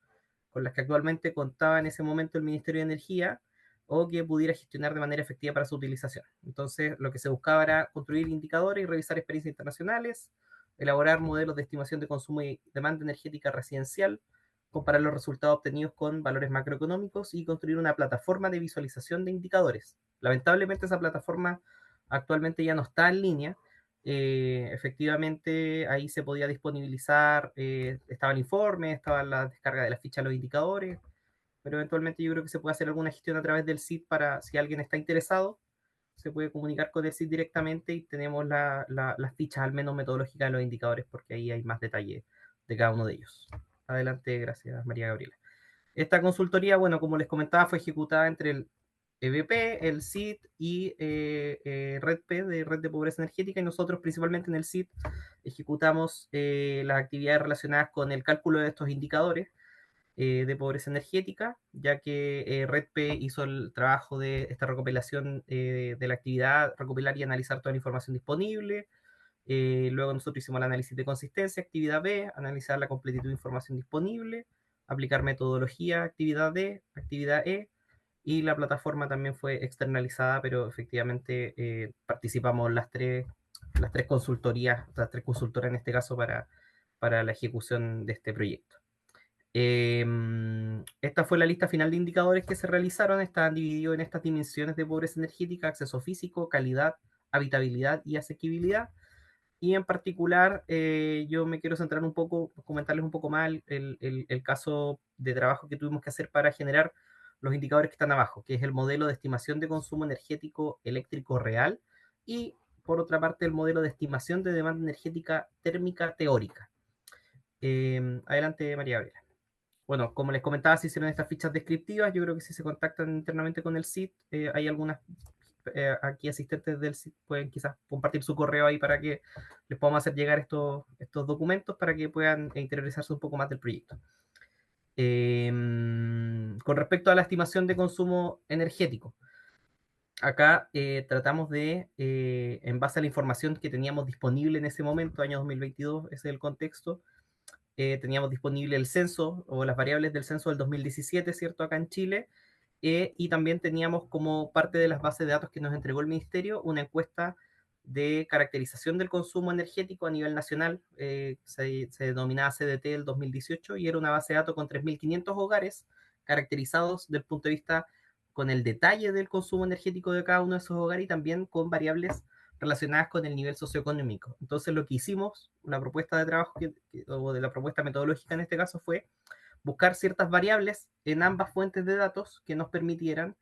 con las que actualmente contaba en ese momento el Ministerio de Energía, o que pudiera gestionar de manera efectiva para su utilización. Entonces, lo que se buscaba era construir indicadores y revisar experiencias internacionales, elaborar modelos de estimación de consumo y demanda energética residencial, comparar los resultados obtenidos con valores macroeconómicos y construir una plataforma de visualización de indicadores. Lamentablemente esa plataforma actualmente ya no está en línea. Efectivamente ahí se podía disponibilizar, estaba el informe, estaba la descarga de la ficha de los indicadores, pero eventualmente yo creo que se puede hacer alguna gestión a través del SIT para si alguien está interesado, se puede comunicar con el SIT directamente y tenemos las fichas al menos metodológicas de los indicadores porque ahí hay más detalle de cada uno de ellos. Adelante, gracias María Gabriela. Esta consultoría, bueno, como les comentaba, fue ejecutada entre el EBP, el CIT y RedP, de Red de Pobreza Energética, y nosotros principalmente en el CIT ejecutamos las actividades relacionadas con el cálculo de estos indicadores de pobreza energética, ya que RedP hizo el trabajo de esta recopilación de la actividad, recopilar y analizar toda la información disponible. Luego nosotros hicimos el análisis de consistencia, actividad B, analizar la completitud de información disponible, aplicar metodología, actividad D, actividad E, y la plataforma también fue externalizada, pero efectivamente participamos las tres consultorías, las tres consultoras en este caso para la ejecución de este proyecto. Esta fue la lista final de indicadores que se realizaron, estaban divididos en estas dimensiones de pobreza energética: acceso físico, calidad, habitabilidad y asequibilidad. Y en particular, yo me quiero centrar un poco, comentarles un poco más el caso de trabajo que tuvimos que hacer para generar los indicadores que están abajo, que es el modelo de estimación de consumo energético eléctrico real y, por otra parte, el modelo de estimación de demanda energética térmica teórica. Adelante, María Gabriela. Bueno, como les comentaba, se hicieron estas fichas descriptivas. Yo creo que si se contactan internamente con el SIT, hay algunas aquí asistentes del SIT pueden quizás compartir su correo ahí para que les podamos hacer llegar estos documentos para que puedan interiorizarse un poco más del proyecto. Con respecto a la estimación de consumo energético, acá tratamos de, en base a la información que teníamos disponible en ese momento, año 2022, ese es el contexto, teníamos disponible el censo o las variables del censo del 2017, ¿cierto?, acá en Chile, y también teníamos como parte de las bases de datos que nos entregó el Ministerio una encuesta de caracterización del consumo energético a nivel nacional, se denominaba CDT del 2018, y era una base de datos con 3.500 hogares caracterizados desde el punto de vista con el detalle del consumo energético de cada uno de esos hogares y también con variables relacionadas con el nivel socioeconómico. Entonces lo que hicimos, una propuesta de trabajo o de la propuesta metodológica en este caso, fue buscar ciertas variables en ambas fuentes de datos que nos permitieran,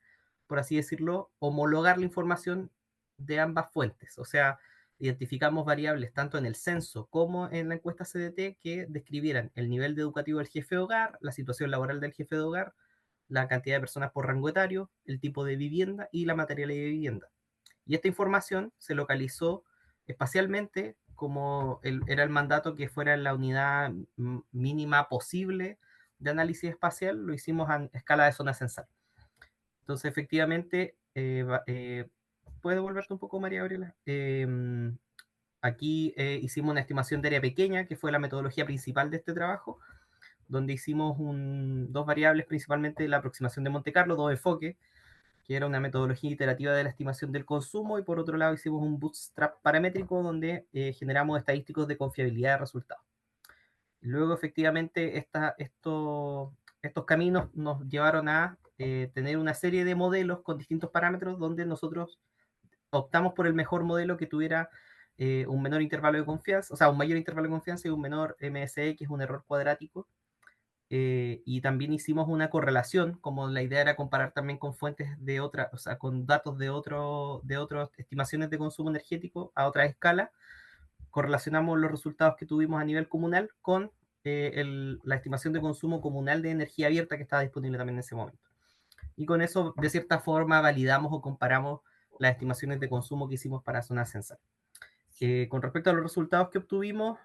por así decirlo, homologar la información de ambas fuentes. O sea, identificamos variables tanto en el censo como en la encuesta CDT que describieran el nivel de educativo del jefe de hogar, la situación laboral del jefe de hogar, la cantidad de personas por rango etario, el tipo de vivienda y la materialidad de vivienda. Y esta información se localizó espacialmente, como era el mandato que fuera la unidad mínima posible de análisis espacial, lo hicimos a escala de zona censal. Entonces, efectivamente, ¿puedes devolverte un poco, María Gabriela? Aquí hicimos una estimación de área pequeña, que fue la metodología principal de este trabajo, donde hicimos dos variables, principalmente la aproximación de Monte Carlo, dos enfoques, que era una metodología iterativa de la estimación del consumo, y por otro lado hicimos un bootstrap paramétrico, donde generamos estadísticos de confiabilidad de resultados. Luego, efectivamente, estos caminos nos llevaron a tener una serie de modelos con distintos parámetros, donde nosotros optamos por el mejor modelo que tuviera un menor intervalo de confianza, o sea, un mayor intervalo de confianza y un menor MSE, que es un error cuadrático. Y también hicimos una correlación, como la idea era comparar también con fuentes de otra, o sea, con datos de otras estimaciones de consumo energético a otra escala. Correlacionamos los resultados que tuvimos a nivel comunal con la estimación de consumo comunal de energía abierta que estaba disponible también en ese momento. Y con eso, de cierta forma, validamos o comparamos las estimaciones de consumo que hicimos para zonas censal. Con respecto a los resultados que obtuvimos,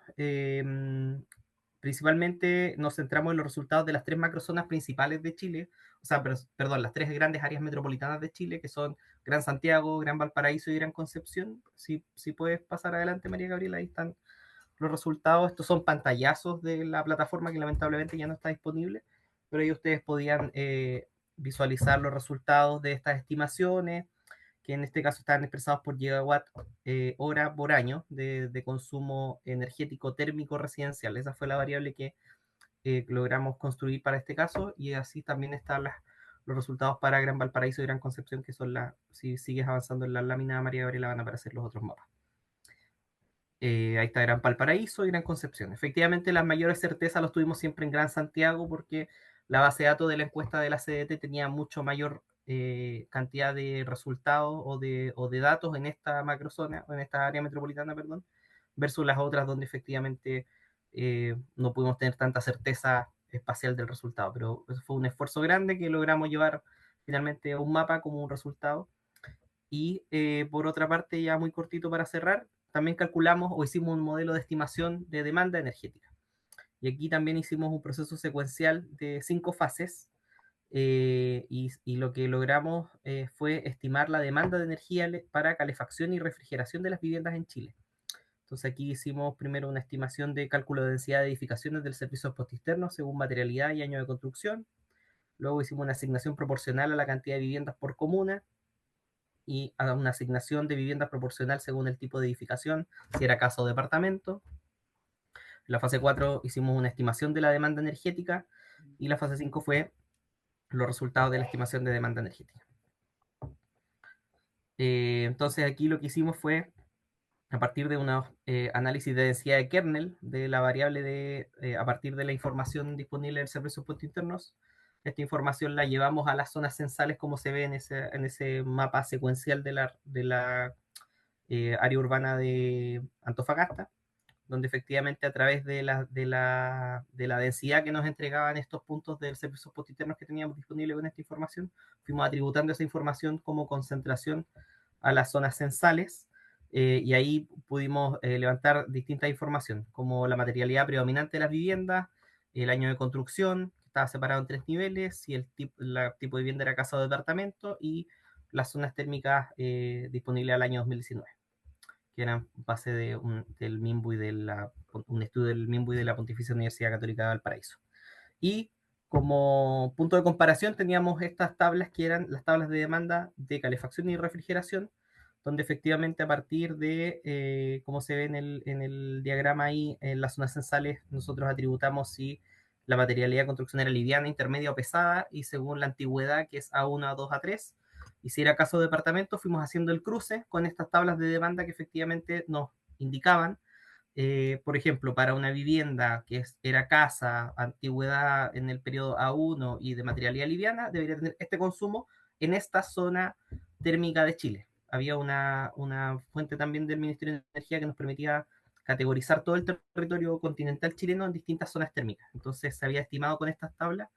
principalmente nos centramos en los resultados de las 3 macrozonas principales de Chile, o sea, perdón, las 3 grandes áreas metropolitanas de Chile, que son Gran Santiago, Gran Valparaíso y Gran Concepción. Si puedes pasar adelante, María Gabriela, ahí están los resultados. Estos son pantallazos de la plataforma, que lamentablemente ya no está disponible, pero ahí ustedes podían visualizar los resultados de estas estimaciones, que en este caso están expresados por gigawatt hora por año de consumo energético térmico residencial. Esa fue la variable que logramos construir para este caso, y así también están los resultados para Gran Valparaíso y Gran Concepción, que son si sigues avanzando en la lámina, María Gabriela, van a aparecer los otros mapas. Ahí está Gran Valparaíso y Gran Concepción. Efectivamente, las mayores certezas los tuvimos siempre en Gran Santiago, porque la base de datos de la encuesta de la CDT tenía mucho mayor cantidad de resultados o de datos en esta macrozona, o en esta área metropolitana, perdón, versus las otras donde efectivamente no pudimos tener tanta certeza espacial del resultado. Pero eso fue un esfuerzo grande que logramos llevar finalmente a un mapa como un resultado. Y por otra parte, ya muy cortito para cerrar, también calculamos o hicimos un modelo de estimación de demanda energética. Y aquí también hicimos un proceso secuencial de 5 fases, y lo que logramos fue estimar la demanda de energía para calefacción y refrigeración de las viviendas en Chile. Entonces aquí hicimos primero una estimación de cálculo de densidad de edificaciones del servicio postisterno según materialidad y año de construcción. Luego hicimos una asignación proporcional a la cantidad de viviendas por comuna, y a una asignación de viviendas proporcional según el tipo de edificación, si era casa o departamento. En la fase 4 hicimos una estimación de la demanda energética, y la fase 5 fue los resultados de la estimación de demanda energética. Entonces aquí lo que hicimos fue, a partir de unos análisis de densidad de kernel, de la variable a partir de la información disponible del servicio de puestos internos, esta información la llevamos a las zonas censales, como se ve en ese mapa secuencial de la área urbana de Antofagasta, donde efectivamente a través de la densidad que nos entregaban estos puntos del servicio postinternos que teníamos disponible con esta información, fuimos atributando esa información como concentración a las zonas censales, y ahí pudimos levantar distinta información, como la materialidad predominante de las viviendas, el año de construcción, que estaba separado en 3 niveles, si el tipo de vivienda era casa o departamento, y las zonas térmicas disponibles al año 2019, que eran base del MIMBU y un estudio del MIMBU y de la Pontificia Universidad Católica de Valparaíso. Y como punto de comparación teníamos estas tablas, que eran las tablas de demanda de calefacción y refrigeración, donde efectivamente a partir de, como se ve en el diagrama ahí, en las zonas censales, nosotros atributamos si la materialidad de construcción era liviana, intermedia o pesada, y según la antigüedad, que es A1, A2, A3, y si era caso de departamento, fuimos haciendo el cruce con estas tablas de demanda que efectivamente nos indicaban, por ejemplo, para una vivienda que era casa, antigüedad en el periodo A1 y de materialidad liviana, debería tener este consumo en esta zona térmica de Chile. Había una fuente también del Ministerio de Energía que nos permitía categorizar todo el territorio continental chileno en distintas zonas térmicas. Entonces se había estimado con estas tablas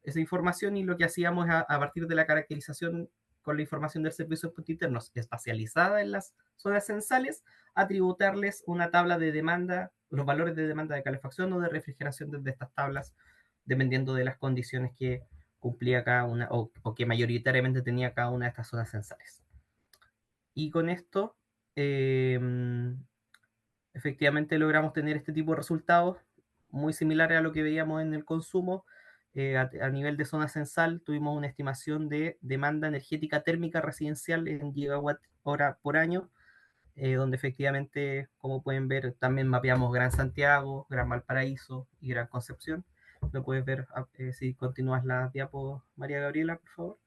esa información, y lo que hacíamos a partir de la caracterización con la información del servicio de puestos internos espacializada en las zonas censales, atributarles una tabla de demanda, los valores de demanda de calefacción o de refrigeración desde estas tablas, dependiendo de las condiciones que cumplía cada una, o que mayoritariamente tenía cada una de estas zonas censales. Y con esto, eh, efectivamente logramos tener este tipo de resultados muy similares a lo que veíamos en el consumo. A nivel de zona censal tuvimos una estimación de demanda energética térmica residencial en gigawatt hora por año, donde efectivamente, como pueden ver, también mapeamos Gran Santiago, Gran Valparaíso y Gran Concepción. Lo puedes ver si continúas la diapo, María Gabriela, por favor.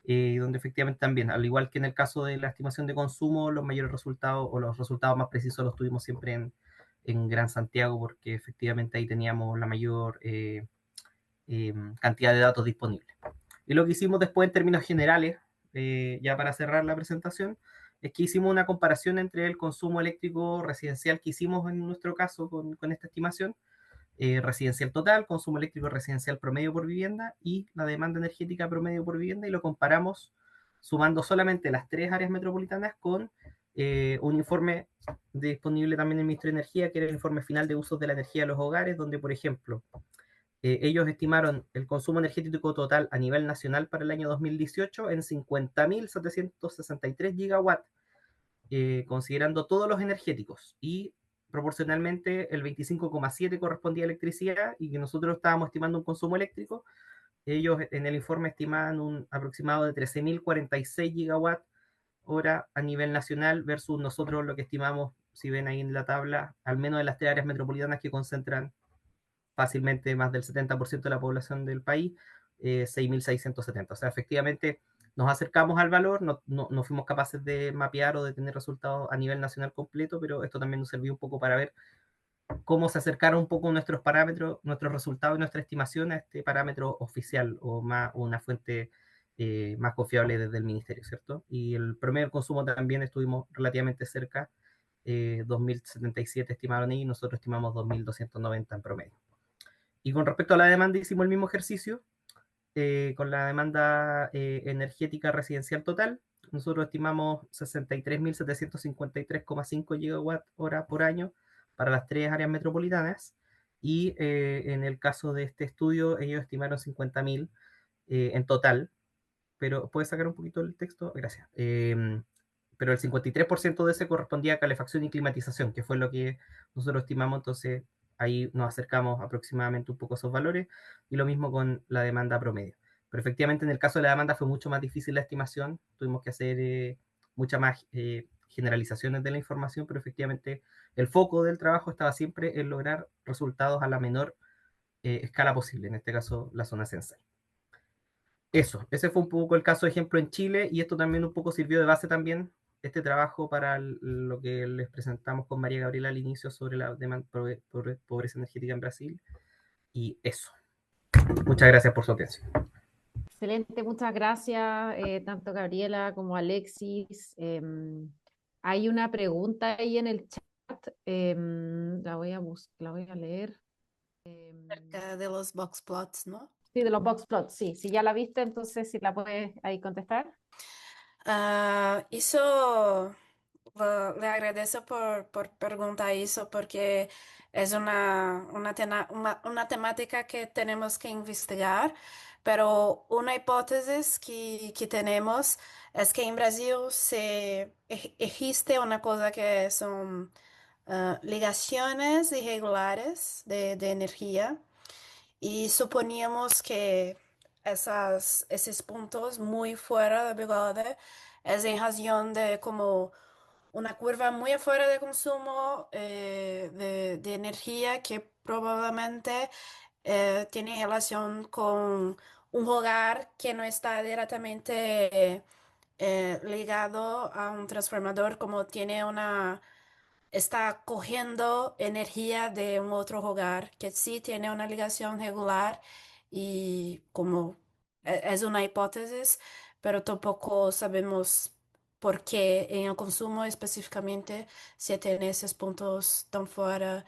Donde efectivamente también, al igual que en el caso de la estimación de consumo, los mayores resultados o los resultados más precisos los tuvimos siempre en Gran Santiago, porque efectivamente ahí teníamos la mayor cantidad de datos disponibles. Y lo que hicimos después en términos generales, ya para cerrar la presentación, es que hicimos una comparación entre el consumo eléctrico residencial que hicimos en nuestro caso con esta estimación, residencial total, consumo eléctrico residencial promedio por vivienda y la demanda energética promedio por vivienda, y lo comparamos sumando solamente las 3 áreas metropolitanas con un informe disponible también en el Ministerio de Energía, que era el informe final de usos de la energía de los hogares, donde, por ejemplo, ellos estimaron el consumo energético total a nivel nacional para el año 2018 en 50.763 gigawatts, considerando todos los energéticos, y proporcionalmente el 25,7 correspondía a electricidad, y que nosotros estábamos estimando un consumo eléctrico. Ellos en el informe estimaban un aproximado de 13.046 gigawatts hora a nivel nacional, versus nosotros lo que estimamos, si ven ahí en la tabla, al menos en las 3 áreas metropolitanas que concentran fácilmente más del 70% de la población del país, 6.670. O sea, efectivamente nos acercamos al valor, no fuimos capaces de mapear o de tener resultados a nivel nacional completo, pero esto también nos sirvió un poco para ver cómo se acercaron un poco nuestros parámetros, nuestros resultados y nuestra estimación a este parámetro oficial, o más una fuente más confiable desde el ministerio, ¿cierto? Y el promedio del consumo también estuvimos relativamente cerca, 2.077 estimaron y nosotros estimamos 2.290 en promedio. Y con respecto a la demanda, hicimos el mismo ejercicio con la demanda energética residencial total. Nosotros estimamos 63.753,5 gigawatt hora por año para las 3 áreas metropolitanas. Y en el caso de este estudio, ellos estimaron 50.000 en total. Pero, ¿puedes sacar un poquito el texto? Gracias. Pero el 53% de ese correspondía a calefacción y climatización, que fue lo que nosotros estimamos. Entonces ahí nos acercamos aproximadamente un poco a esos valores, y lo mismo con la demanda promedio. Pero efectivamente en el caso de la demanda fue mucho más difícil la estimación, tuvimos que hacer muchas más generalizaciones de la información, pero efectivamente el foco del trabajo estaba siempre en lograr resultados a la menor escala posible, en este caso la zona censal. Eso, ese fue un poco el caso de ejemplo en Chile, y esto también un poco sirvió de base también, este trabajo, para lo que les presentamos con María Gabriela al inicio sobre la pobreza energética en Brasil. Y eso. Muchas gracias por su atención. Excelente, muchas gracias, tanto Gabriela como Alexis. Hay una pregunta ahí en el chat, la voy a leer. Acerca de los box plots, ¿no? Sí, de los box plots, sí. Si ya la viste, entonces si la puedes ahí contestar. Eso le agradezco por preguntar eso, porque es una temática que tenemos que investigar, pero una hipótesis que tenemos es que en Brasil existe una cosa que son ligaciones irregulares de energía, y suponíamos que esos puntos muy fuera de bigode es en razón de como una curva muy afuera de consumo de energía, que probablemente tiene relación con un hogar que no está directamente ligado a un transformador, como tiene está cogiendo energía de un otro hogar que sí tiene una ligación regular, y como es una hipótesis, pero tampoco sabemos por qué en el consumo específicamente se tiene esos puntos tan fuera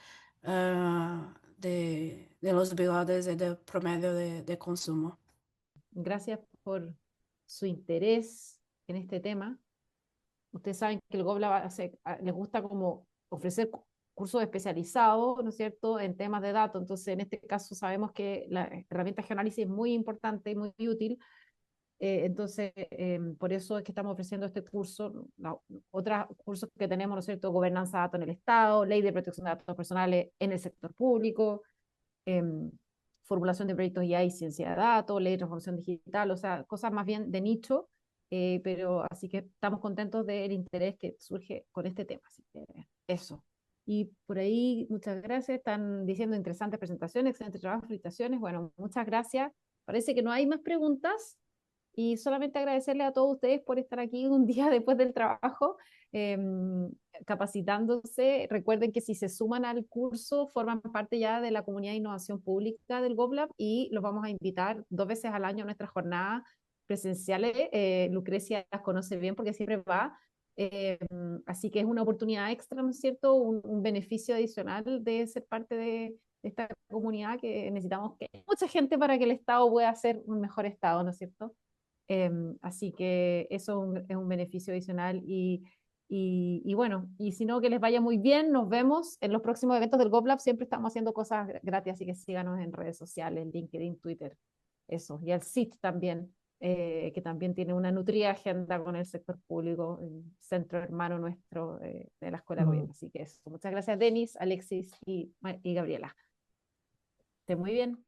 de los bigodes y del promedio de consumo. Gracias por su interés en este tema. Ustedes saben que el GobLab les gusta como ofrecer cursos especializados, ¿no es cierto?, en temas de datos. Entonces, en este caso sabemos que la herramienta de geoanálisis es muy importante y muy útil, Entonces, por eso es que estamos ofreciendo este curso. Otros cursos que tenemos, ¿no es cierto? Gobernanza de datos en el Estado, ley de protección de datos personales en el sector público, formulación de proyectos IA y ciencia de datos, ley de transformación digital, o sea, cosas más bien de nicho, pero así que estamos contentos del interés que surge con este tema. Así que eso. Y por ahí, muchas gracias. Están diciendo interesantes presentaciones, excelente trabajo, felicitaciones. Bueno, muchas gracias. Parece que no hay más preguntas. Y solamente agradecerle a todos ustedes por estar aquí un día después del trabajo, eh, capacitándose. Recuerden que si se suman al curso, forman parte ya de la comunidad de innovación pública del GovLab y los vamos a invitar 2 veces al año a nuestras jornadas presenciales. Lucrecia las conoce bien porque siempre va. Eh, Así que es una oportunidad extra, ¿no es cierto? Un beneficio adicional de ser parte de esta comunidad que necesitamos que mucha gente para que el Estado pueda ser un mejor Estado, ¿no es cierto? Así que eso es un beneficio adicional y bueno, y si no, que les vaya muy bien, nos vemos en los próximos eventos del GovLab, siempre estamos haciendo cosas gratis, así que síganos en redes sociales, en LinkedIn, Twitter, eso, y al CIT también, que también tiene una nutrida agenda con el sector público, el centro hermano nuestro de la Escuela de Gobierno, así que eso, muchas gracias Denis, Alexis y Gabriela. Estén muy bien.